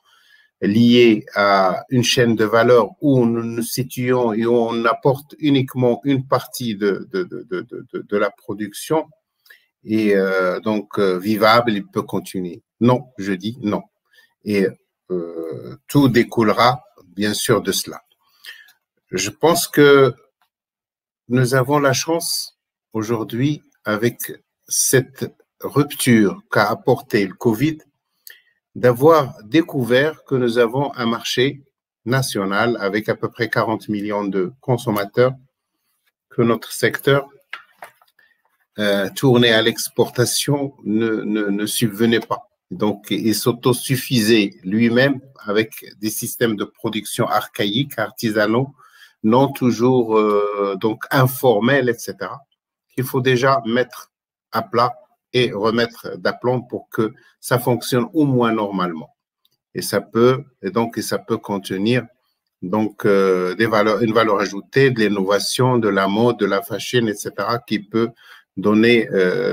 Speaker 6: liée à une chaîne de valeur où nous nous situons et où on apporte uniquement une partie de la production et donc vivable, il peut continuer? Non, je dis non. Et tout découlera bien sûr de cela. Je pense que nous avons la chance aujourd'hui, avec cette rupture qu'a apporté le Covid, d'avoir découvert que nous avons un marché national avec à peu près 40 millions de consommateurs, que notre secteur tourné à l'exportation ne subvenait pas. Donc, il s'autosuffisait lui-même avec des systèmes de production archaïques, artisanaux, non toujours donc informels, etc. Il faut déjà mettre à plat et remettre d'aplomb pour que ça fonctionne au moins normalement. Et ça peut contenir donc une valeur ajoutée, de l'innovation, de la mode, de la fashion, etc., qui peut donner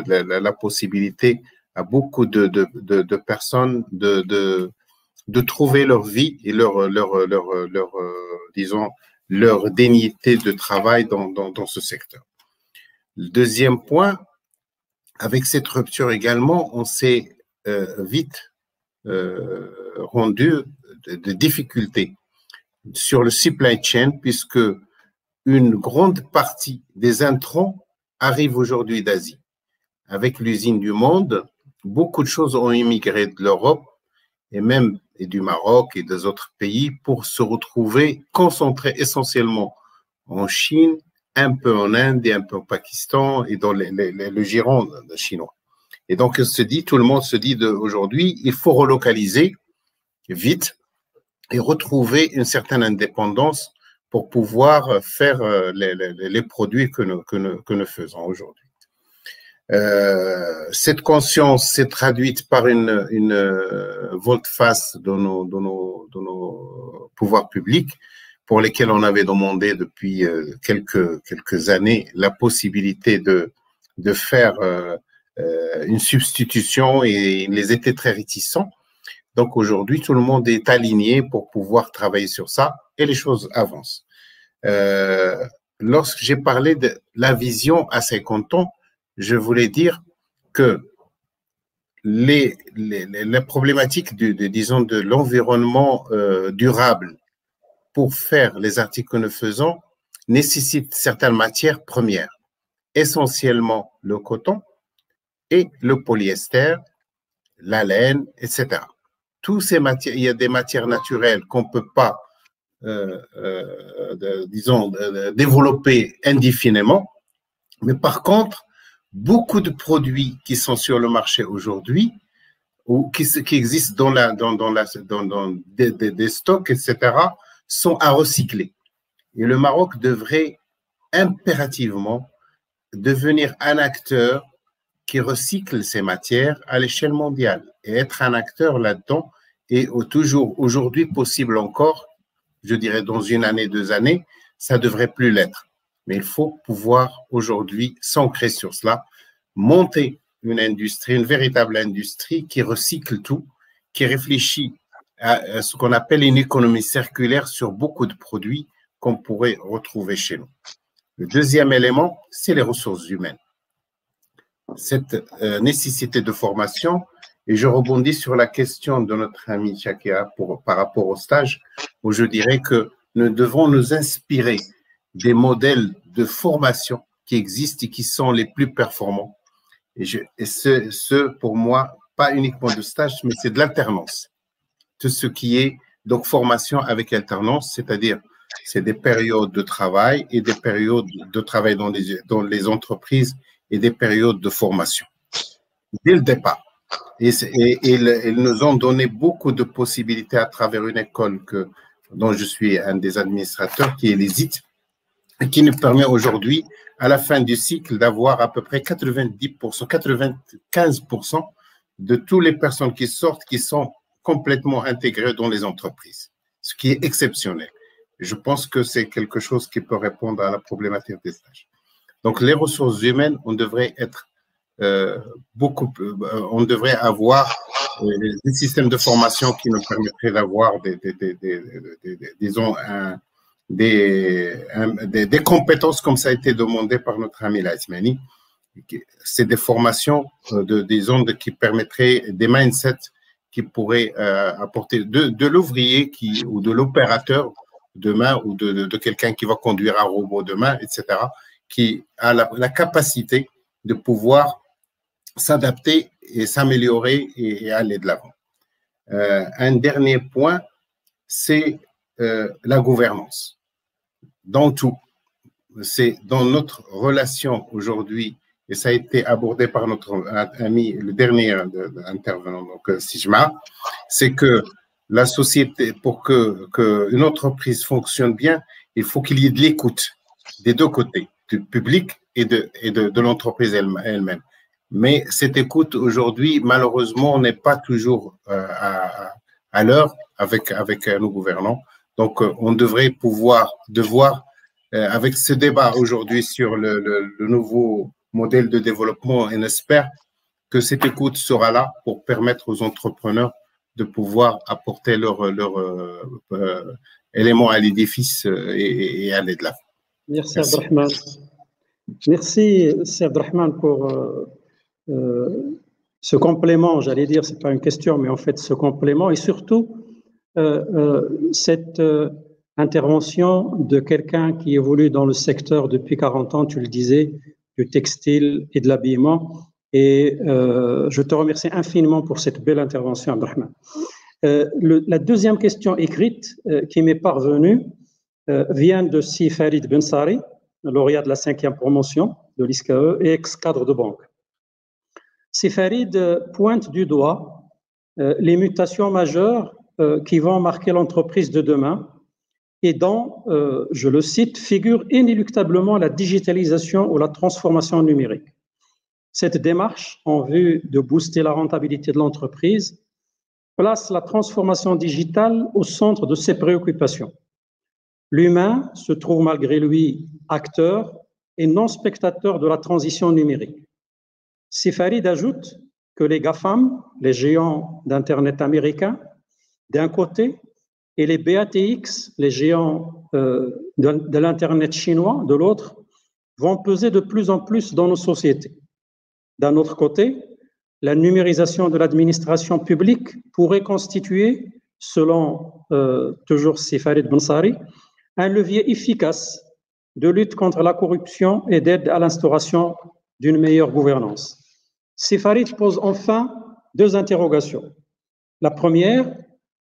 Speaker 6: la possibilité à beaucoup de personnes de trouver leur vie et disons, leur dignité de travail dans ce secteur. Le deuxième point, avec cette rupture également, on s'est vite rendu de difficultés sur le supply chain, puisque une grande partie des intrants arrivent aujourd'hui d'Asie. Avec l'usine du Monde, beaucoup de choses ont immigré de l'Europe et du Maroc et des autres pays pour se retrouver concentrés essentiellement en Chine, un peu en Inde et un peu au Pakistan et dans le giron chinois. Et donc, tout le monde se dit aujourd'hui, il faut relocaliser vite et retrouver une certaine indépendance pour pouvoir faire les produits que nous faisons aujourd'hui. Cette conscience s'est traduite par une volte-face de nos pouvoirs publics pour lesquels on avait demandé depuis quelques années la possibilité de faire une substitution et ils étaient très réticents. Donc aujourd'hui, tout le monde est aligné pour pouvoir travailler sur ça et les choses avancent. Lorsque j'ai parlé de la vision à 50 ans, je voulais dire que les problématiques disons de l'environnement durable pour faire les articles que nous faisons nécessitent certaines matières premières, essentiellement le coton et le polyester, la laine, etc. Tous ces matières, il y a des matières naturelles qu'on ne peut pas, développer indéfiniment, mais par contre, beaucoup de produits qui sont sur le marché aujourd'hui ou qui existent dans des stocks, etc., sont à recycler. Et le Maroc devrait impérativement devenir un acteur qui recycle ces matières à l'échelle mondiale et être un acteur là-dedans et toujours aujourd'hui possible encore, je dirais dans une année, 2 années, ça devrait plus l'être. Mais il faut pouvoir aujourd'hui s'ancrer sur cela, monter une industrie, une véritable industrie qui recycle tout, qui réfléchit à ce qu'on appelle une économie circulaire sur beaucoup de produits qu'on pourrait retrouver chez nous. Le deuxième élément, c'est les ressources humaines. Cette nécessité de formation, et je rebondis sur la question de notre ami Chakia par rapport au stage, où je dirais que nous devons nous inspirer des modèles de formation qui existent et qui sont les plus performants. Et ce, pour moi, pas uniquement de stage, mais c'est de l'alternance. Tout ce qui est donc formation avec alternance, c'est-à-dire c'est des périodes de travail et des périodes de travail dans les entreprises et des périodes de formation. Dès le départ. Et ils nous ont donné beaucoup de possibilités à travers une école dont je suis un des administrateurs, qui est l'ESIT, et qui nous permet aujourd'hui, à la fin du cycle, d'avoir à peu près 90%, 95% de toutes les personnes qui sortent qui sont complètement intégrées dans les entreprises, ce qui est exceptionnel. Je pense que c'est quelque chose qui peut répondre à la problématique des stages. Donc, les ressources humaines, on devrait être on devrait avoir des systèmes de formation qui nous permettraient d'avoir des compétences comme ça a été demandé par notre ami Laïsmani. C'est des formations qui permettraient des mindsets qui pourraient apporter de l'ouvrier ou de l'opérateur demain ou de quelqu'un qui va conduire un robot demain, etc., qui a la capacité de pouvoir s'adapter et s'améliorer et aller de l'avant. Un dernier point, c'est la gouvernance. Dans tout, c'est dans notre relation aujourd'hui et ça a été abordé par notre ami, le dernier intervenant, donc Sijma, c'est que la société, pour que une entreprise fonctionne bien, il faut qu'il y ait de l'écoute des deux côtés, du public et de l'entreprise elle-même. Mais cette écoute aujourd'hui, malheureusement, n'est pas toujours à l'heure avec nos gouvernants. Donc, on devrait devoir, avec ce débat aujourd'hui sur le nouveau modèle de développement, on espère que cette écoute sera là pour permettre aux entrepreneurs de pouvoir apporter leur élément à l'édifice et aller de l'avant.
Speaker 1: Merci Abdelrahman. Merci Abdelrahman pour ce complément, j'allais dire, c'est pas une question, mais en fait ce complément et surtout cette intervention de quelqu'un qui évolue dans le secteur depuis 40 ans, tu le disais, du textile et de l'habillement. Et je te remercie infiniment pour cette belle intervention, Abdelrahman. La deuxième question écrite qui m'est parvenue vient de Si Farid Bensari, lauréat de la 5e promotion de l'ISCAE et ex-cadre de banque. Si Farid pointe du doigt les mutations majeures qui vont marquer l'entreprise de demain et dont, je le cite, figure inéluctablement la digitalisation ou la transformation numérique. Cette démarche, en vue de booster la rentabilité de l'entreprise, place la transformation digitale au centre de ses préoccupations. L'humain se trouve malgré lui acteur et non spectateur de la transition numérique. Si Farid ajoute que les GAFAM, les géants d'Internet américains, d'un côté, et les BATX, les géants de l'Internet chinois, de l'autre, vont peser de plus en plus dans nos sociétés. D'un autre côté, la numérisation de l'administration publique pourrait constituer, selon toujours Si Farid Bensari, un levier efficace de lutte contre la corruption et d'aide à l'instauration d'une meilleure gouvernance. Si Farid pose enfin deux interrogations. La première,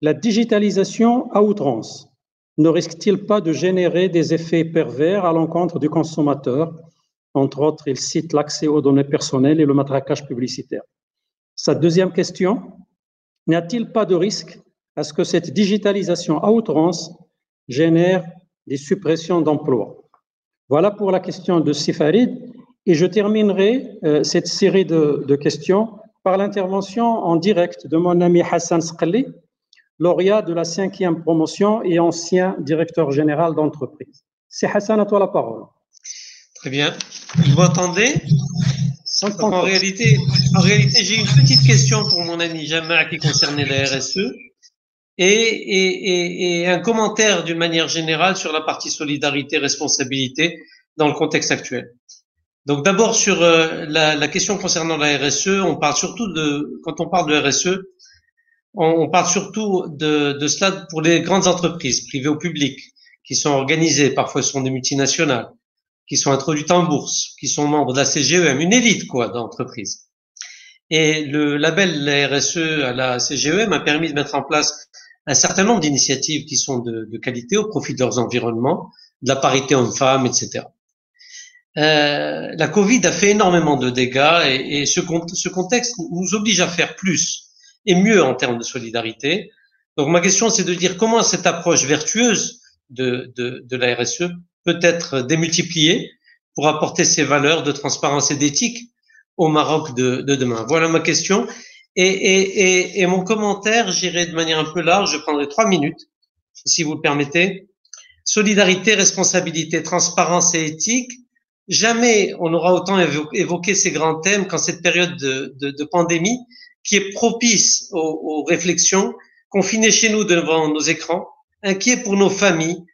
Speaker 1: la digitalisation à outrance ne risque-t-il pas de générer des effets pervers à l'encontre du consommateur? Entre autres, il cite l'accès aux données personnelles et le matraquage publicitaire. Sa deuxième question, n'y a-t-il pas de risque à ce que cette digitalisation à outrance génère des suppressions d'emplois? Voilà pour la question de Si Farid. Et je terminerai cette série de questions par l'intervention en direct de mon ami Hassan Sqali, lauréat de la 5e promotion et ancien directeur général d'entreprise. C'est Hassan, à toi la parole.
Speaker 7: Très bien. Vous m'entendez? En réalité, j'ai une petite question pour mon ami Jamal qui concernait la RSE et un commentaire d'une manière générale sur la partie solidarité, responsabilité dans le contexte actuel. Donc d'abord sur la question concernant la RSE, on parle surtout quand on parle de RSE, on parle surtout de cela pour les grandes entreprises, privées ou publiques, qui sont organisées, parfois ce sont des multinationales, qui sont introduites en bourse, qui sont membres de la CGEM, une élite quoi d'entreprise. Et le label la RSE à la CGEM a permis de mettre en place un certain nombre d'initiatives qui sont de qualité au profit de leurs environnements, de la parité homme-femme, etc. La Covid a fait énormément de dégâts et ce contexte nous oblige à faire plus et mieux en termes de solidarité. Donc ma question c'est de dire comment cette approche vertueuse de la RSE peut être démultipliée pour apporter ces valeurs de transparence et d'éthique au Maroc de demain. Voilà ma question. Et mon commentaire, j'irai de manière un peu large, je prendrai 3 minutes, si vous le permettez. Solidarité, responsabilité, transparence et éthique. Jamais on aura autant évoqué ces grands thèmes qu'en cette période de pandémie qui est propice aux réflexions, confinés chez nous devant nos écrans, inquiets pour nos familles,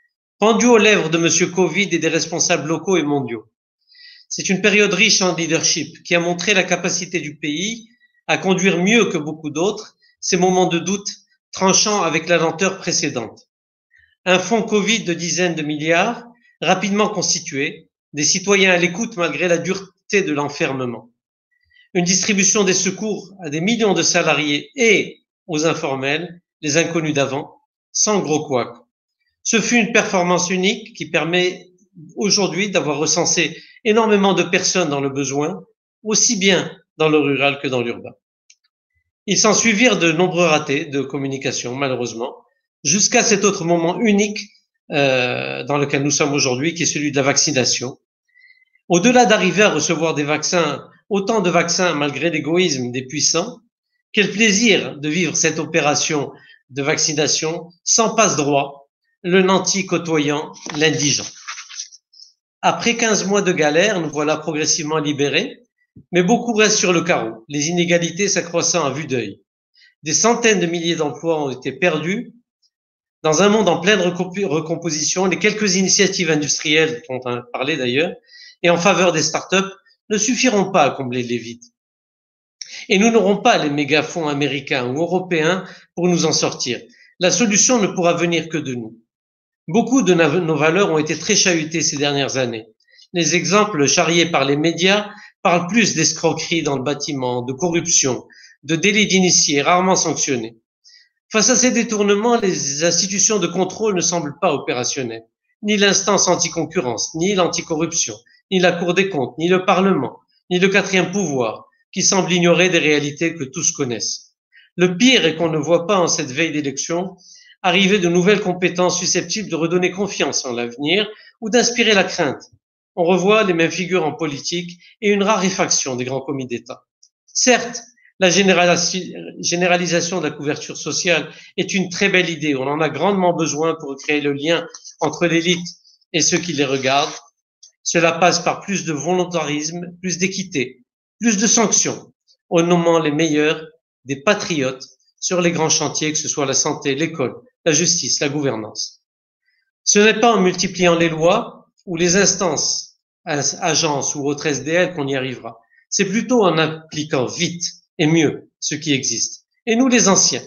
Speaker 7: pendus aux lèvres de Monsieur Covid et des responsables locaux et mondiaux. C'est une période riche en leadership qui a montré la capacité du pays à conduire mieux que beaucoup d'autres ces moments de doute tranchant avec la lenteur précédente. Un fonds Covid de dizaines de milliards, rapidement constitué, des citoyens à l'écoute malgré la dureté de l'enfermement. Une distribution des secours à des millions de salariés et aux informels, les inconnus d'avant, sans gros couac. Ce fut une performance unique qui permet aujourd'hui d'avoir recensé énormément de personnes dans le besoin aussi bien dans le rural que dans l'urbain. Il s'ensuivirent de nombreux ratés de communication, malheureusement, jusqu'à cet autre moment unique dans lequel nous sommes aujourd'hui, qui est celui de la vaccination. Au-delà d'arriver à recevoir des vaccins, autant de vaccins malgré l'égoïsme des puissants, quel plaisir de vivre cette opération de vaccination sans passe-droit, le nanti côtoyant l'indigent. Après 15 mois de galère, nous voilà progressivement libérés, mais beaucoup restent sur le carreau, les inégalités s'accroissant à vue d'œil. Des centaines de milliers d'emplois ont été perdus. Dans un monde en pleine recomposition, les quelques initiatives industrielles, dont on a parlé d'ailleurs, et en faveur des startups, ne suffiront pas à combler les vides. Et nous n'aurons pas les mégafonds américains ou européens pour nous en sortir. La solution ne pourra venir que de nous. Beaucoup de nos valeurs ont été très chahutées ces dernières années. Les exemples charriés par les médias parlent plus d'escroquerie dans le bâtiment, de corruption, de délits d'initiés rarement sanctionnés. Face à ces détournements, les institutions de contrôle ne semblent pas opérationnelles. Ni l'instance anticoncurrence, ni l'anticorruption, ni la Cour des comptes, ni le Parlement, ni le quatrième pouvoir, qui semble ignorer des réalités que tous connaissent. Le pire est qu'on ne voit pas en cette veille d'élection arriver de nouvelles compétences susceptibles de redonner confiance en l'avenir ou d'inspirer la crainte. On revoit les mêmes figures en politique et une raréfaction des grands commis d'État. Certes, la généralisation de la couverture sociale est une très belle idée. On en a grandement besoin pour créer le lien entre l'élite et ceux qui les regardent. Cela passe par plus de volontarisme, plus d'équité, plus de sanctions, en nommant les meilleurs des patriotes sur les grands chantiers, que ce soit la santé, l'école, la justice, la gouvernance. Ce n'est pas en multipliant les lois ou les instances, agences ou autres SDL qu'on y arrivera. C'est plutôt en appliquant vite et mieux ce qui existe. Et nous, les anciens,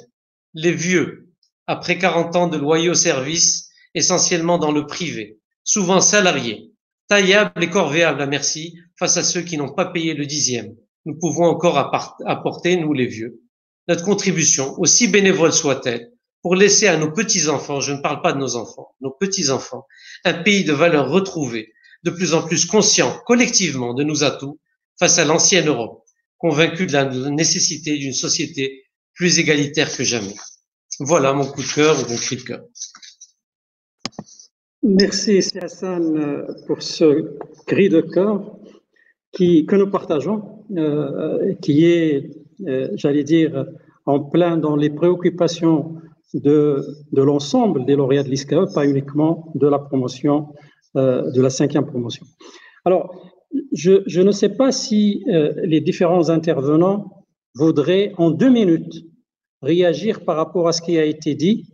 Speaker 7: les vieux, après 40 ans de loyaux services, essentiellement dans le privé, souvent salariés, taillables et corvéables à merci face à ceux qui n'ont pas payé le 10e. Nous pouvons encore apporter, nous les vieux, notre contribution, aussi bénévole soit-elle, pour laisser à nos petits-enfants, je ne parle pas de nos enfants, nos petits-enfants, un pays de valeurs retrouvées, de plus en plus conscient collectivement de nos atouts face à l'ancienne Europe, convaincu de la nécessité d'une société plus égalitaire que jamais. Voilà mon coup de cœur ou mon cri de cœur.
Speaker 1: Merci Hassan pour ce cri de cœur que nous partageons, qui est, j'allais dire, en plein dans les préoccupations de l'ensemble des lauréats de l'ISCAE, pas uniquement de la promotion, de la 5e promotion. Alors, je ne sais pas si les différents intervenants voudraient en 2 minutes réagir par rapport à ce qui a été dit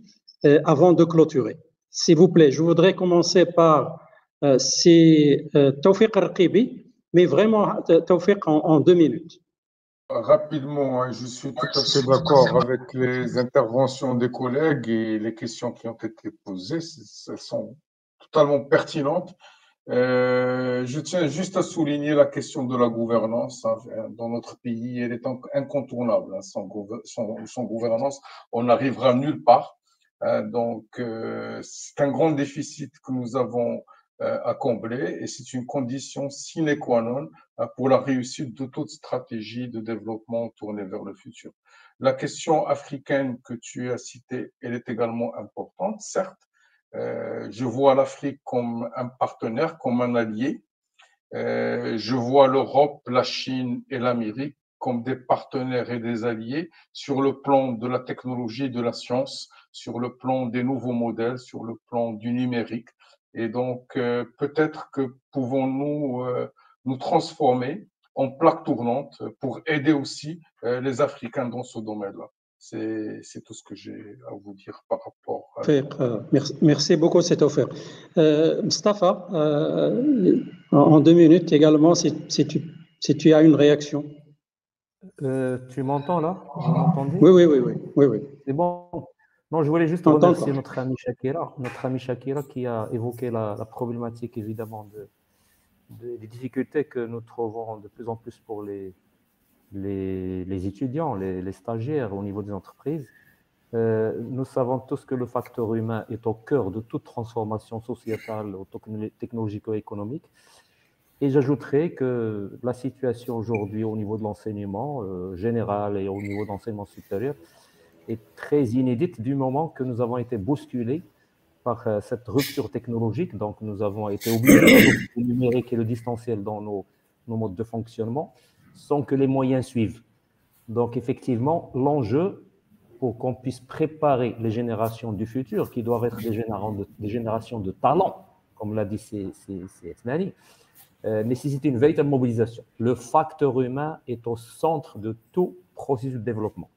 Speaker 1: avant de clôturer. S'il vous plaît, je voudrais commencer par Tawfiq Arqibi, mais vraiment Tawfiq en 2 minutes.
Speaker 4: Rapidement, je suis tout à fait d'accord avec les interventions des collègues et les questions qui ont été posées. Elles sont totalement pertinentes. Je tiens juste à souligner la question de la gouvernance dans notre pays. Elle est incontournable. Sans gouvernance, on n'arrivera nulle part. Donc, c'est un grand déficit que nous avons à combler et c'est une condition sine qua non pour la réussite de toute stratégie de développement tournée vers le futur. La question africaine que tu as citée, elle est également importante, certes. Je vois l'Afrique comme un partenaire, comme un allié. Je vois l'Europe, la Chine et l'Amérique comme des partenaires et des alliés sur le plan de la technologie, de la science, sur le plan des nouveaux modèles, sur le plan du numérique. Et donc, peut-être que pouvons-nous nous transformer en plaque tournante pour aider aussi les Africains dans ce domaine-là. C'est tout ce que j'ai à vous dire par rapport à...
Speaker 1: Merci beaucoup, c'est offert. Mustafa, en 2 minutes également, si tu as une réaction.
Speaker 3: Tu m'entends là? Vous m'entendez?
Speaker 1: Oui.
Speaker 3: C'est bon. Non, je voulais juste remercier notre ami Shakira qui a évoqué la problématique évidemment des difficultés que nous trouvons de plus en plus pour les étudiants, les stagiaires au niveau des entreprises. Nous savons tous que le facteur humain est au cœur de toute transformation sociétale ou technologico-économique. Et j'ajouterais que la situation aujourd'hui au niveau de l'enseignement général et au niveau de l'enseignement supérieur est très inédite du moment que nous avons été bousculés par cette rupture technologique. Donc, nous avons été obligés d'adopter le numérique et le distanciel dans nos modes de fonctionnement sans que les moyens suivent. Donc, effectivement, l'enjeu pour qu'on puisse préparer les générations du futur, qui doivent être des générations de talent, comme l'a dit Othmani, nécessite une véritable mobilisation. Le facteur humain est au centre de tout processus de développement.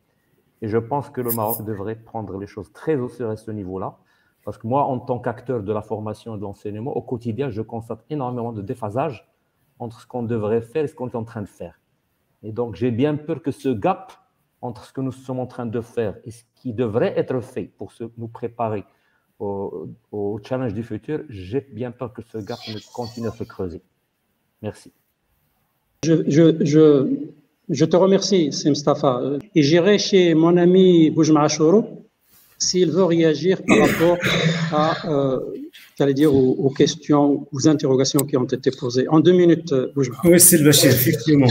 Speaker 3: Et je pense que le Maroc devrait prendre les choses très au sérieux à ce niveau-là, parce que moi, en tant qu'acteur de la formation et de l'enseignement, au quotidien, je constate énormément de déphasage entre ce qu'on devrait faire et ce qu'on est en train de faire. Et donc, j'ai bien peur que ce gap entre ce que nous sommes en train de faire et ce qui devrait être fait pour nous préparer au challenge du futur, j'ai bien peur que ce gap ne continue à se creuser. Merci.
Speaker 1: Je te remercie, Mustafa. Et j'irai chez mon ami Boujma Achouro s'il veut réagir par rapport aux questions, aux interrogations qui ont été posées. En 2 minutes, Boujma.
Speaker 5: Oui, c'est le Bachir, effectivement.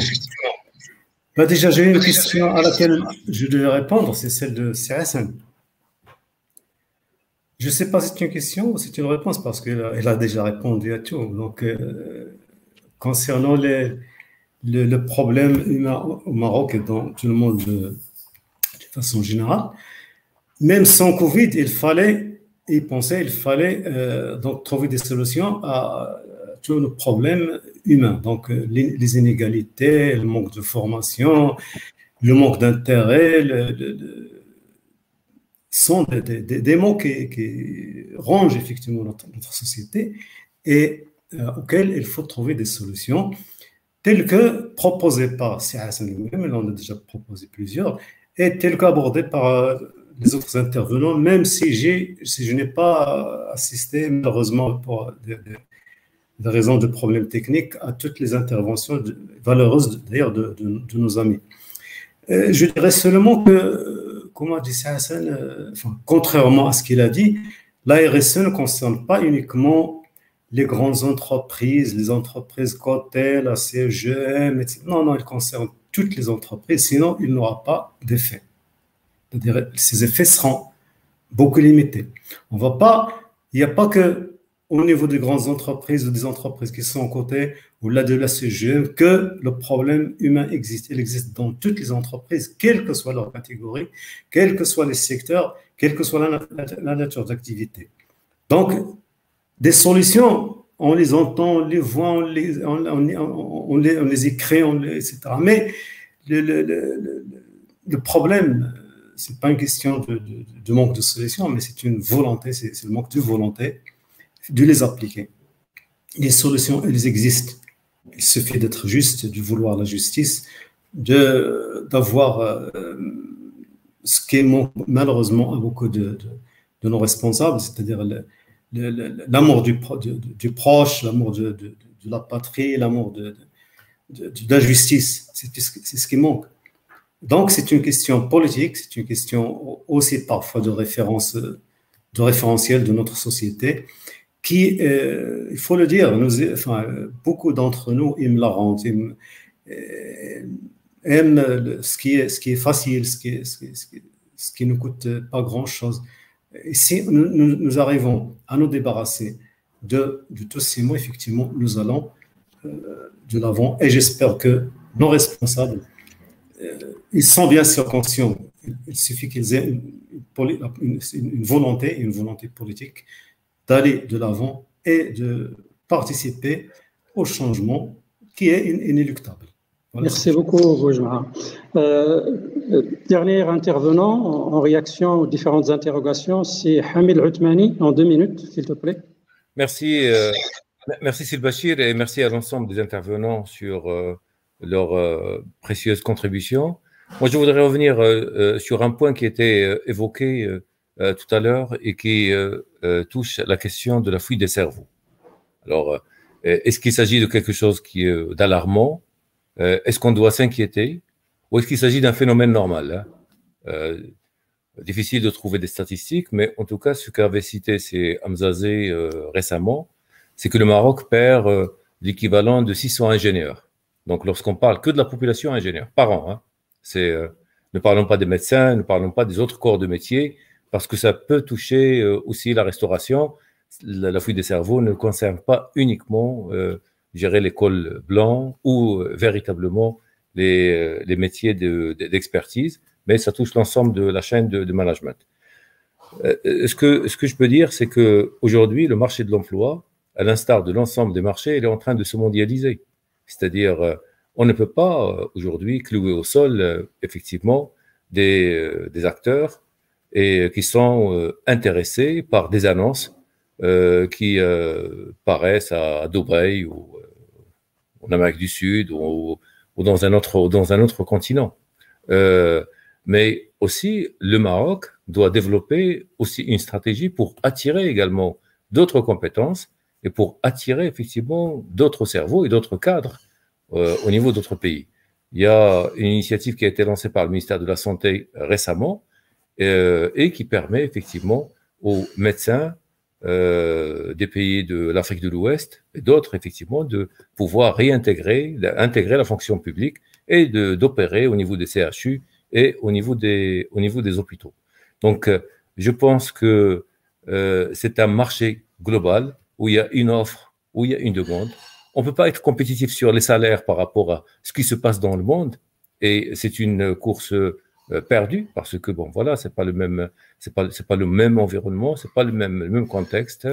Speaker 5: Bah déjà, j'ai une question à laquelle je devais répondre, c'est celle de CSN. Je ne sais pas si c'est une question ou si c'est une réponse, parce qu'elle a déjà répondu à tout. Donc, concernant le problème humain au Maroc et dans tout le monde de façon générale, même sans Covid, il fallait donc trouver des solutions à tous nos problèmes humains. Donc, les inégalités, le manque de formation, le manque d'intérêt, sont des mots qui rongent effectivement notre société et auxquels il faut trouver des solutions telles que proposées par CSN lui-même, il en a déjà proposé plusieurs, et telles qu'abordées par les autres intervenants, même si je n'ai pas assisté, malheureusement, pour des raisons de problèmes techniques, à toutes les interventions valeureuses, d'ailleurs, de nos amis. Je dirais seulement que, comme a dit Hassan, contrairement à ce qu'il a dit, la RSE ne concerne pas uniquement les grandes entreprises, les entreprises cotées, la CGM, etc. Non, elle concerne toutes les entreprises, sinon il n'aura pas d'effet. C'est-à-dire, ces effets seront beaucoup limités. Il n'y a pas que au niveau des grandes entreprises ou des entreprises qui sont cotées ou là de la CGM que le problème humain existe. Il existe dans toutes les entreprises, quelle que soit leur catégorie, quels que soient les secteurs, quelle que soit la nature d'activité. Donc, des solutions, on les entend, on les voit, on les écrit, etc. Mais le problème, ce n'est pas une question de manque de solution, mais c'est une volonté, c'est le manque de volonté de les appliquer. Les solutions, elles existent. Il suffit d'être juste, de vouloir la justice, d'avoir ce qui manque malheureusement à beaucoup de nos responsables, c'est-à-dire l'amour du proche, l'amour de la patrie, l'amour de la justice. C'est ce qui manque. Donc, c'est une question politique, c'est une question aussi parfois de référentiel de notre société qui, il faut le dire, beaucoup d'entre nous aiment la rente, aiment ce qui est facile, ce qui ne coûte pas grand-chose. Et si nous arrivons à nous débarrasser de tous ces mots, effectivement, nous allons de l'avant. Et j'espère que nos responsables, ils sont bien sûr conscients. Il suffit qu'ils aient une volonté politique d'aller de l'avant et de participer au changement qui est inéluctable.
Speaker 1: Voilà. Merci beaucoup, Boujma. Dernier intervenant en réaction aux différentes interrogations, c'est Hamid Othmani, en 2 minutes, s'il te plaît.
Speaker 8: Merci, Sil Bachir, et merci à l'ensemble des intervenants sur leur précieuse contribution. Moi, je voudrais revenir sur un point qui était évoqué tout à l'heure et qui touche la question de la fuite des cerveaux. Alors, est-ce qu'il s'agit de quelque chose qui est d'alarmant? Est-ce qu'on doit s'inquiéter? Ou est-ce qu'il s'agit d'un phénomène normal, difficile de trouver des statistiques, mais en tout cas, ce qu'avait cité c'est Hamzazé récemment, c'est que le Maroc perd l'équivalent de 600 ingénieurs. Donc, lorsqu'on parle que de la population ingénieur par an, hein, ne parlons pas des médecins, ne parlons pas des autres corps de métier, parce que ça peut toucher aussi la restauration. La fuite des cerveaux ne concerne pas uniquement les cols blancs ou véritablement les métiers d'expertise, mais ça touche l'ensemble de la chaîne de management. Ce que je peux dire, c'est qu'aujourd'hui, le marché de l'emploi, à l'instar de l'ensemble des marchés, il est en train de se mondialiser. C'est-à-dire, on ne peut pas aujourd'hui clouer au sol, effectivement, des acteurs qui sont intéressés par des annonces qui paraissent à Dubaï ou en Amérique du Sud ou dans un autre continent. Mais aussi, le Maroc doit développer aussi une stratégie pour attirer également d'autres compétences et pour attirer effectivement d'autres cerveaux et d'autres cadres au niveau d'autres pays. Il y a une initiative qui a été lancée par le ministère de la Santé récemment et qui permet effectivement aux médecins des pays de l'Afrique de l'Ouest et d'autres effectivement de pouvoir intégrer la fonction publique et d'opérer au niveau des CHU et au niveau des hôpitaux. Donc, je pense que c'est un marché global où il y a une offre, où il y a une demande. On ne peut pas être compétitif sur les salaires par rapport à ce qui se passe dans le monde, et c'est une course perdue parce que bon, voilà, c'est pas le même environnement, c'est pas le même contexte,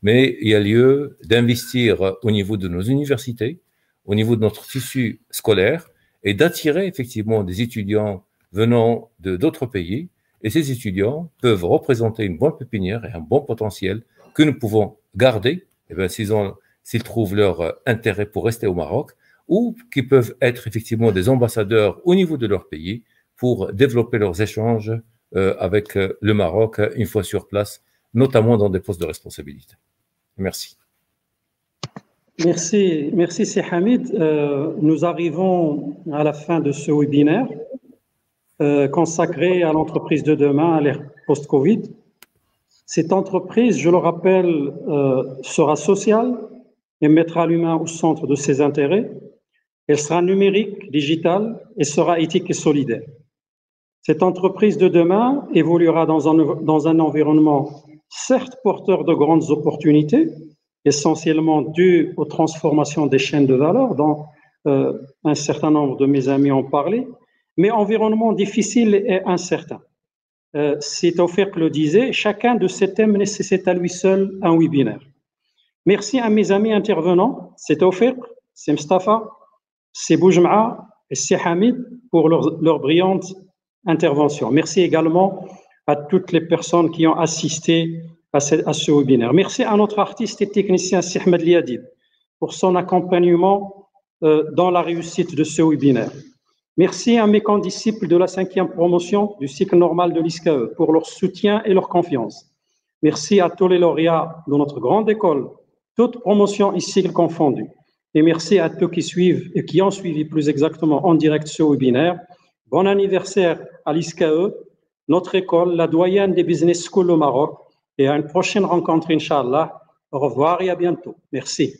Speaker 8: mais il y a lieu d'investir au niveau de nos universités, au niveau de notre tissu scolaire, et d'attirer effectivement des étudiants venant d'autres pays. Et ces étudiants peuvent représenter une bonne pépinière et un bon potentiel que nous pouvons garder s'ils trouvent leur intérêt pour rester au Maroc, ou qui peuvent être effectivement des ambassadeurs au niveau de leur pays pour développer leurs échanges avec le Maroc une fois sur place, notamment dans des postes de responsabilité. Merci.
Speaker 1: Merci c'est Hamid. Nous arrivons à la fin de ce webinaire consacré à l'entreprise de demain, à l'ère post-Covid. Cette entreprise, je le rappelle, sera sociale et mettra l'humain au centre de ses intérêts. Elle sera numérique, digitale et sera éthique et solidaire. Cette entreprise de demain évoluera dans un environnement certes porteur de grandes opportunités, essentiellement dû aux transformations des chaînes de valeur, dont un certain nombre de mes amis ont parlé, mais environnement difficile et incertain. C'est Taoufiq le disait, chacun de ces thèmes nécessite à lui seul un webinaire. Merci à mes amis intervenants, c'est Taoufiq, c'est Mustafa, c'est Boujmaa et c'est Hamid pour leur brillante intervention. Merci également à toutes les personnes qui ont assisté à ce webinaire. Merci à notre artiste et technicien Ahmed Liadid pour son accompagnement dans la réussite de ce webinaire. Merci à mes condisciples de la 5e promotion du cycle normal de l'ISCAE pour leur soutien et leur confiance. Merci à tous les lauréats de notre grande école, toutes promotions et cycles confondus. Et merci à tous qui suivent et qui ont suivi plus exactement en direct ce webinaire. Bon anniversaire à l'ISCAE, notre école, la doyenne des business schools au Maroc, et à une prochaine rencontre, Inch'Allah. Au revoir et à bientôt. Merci.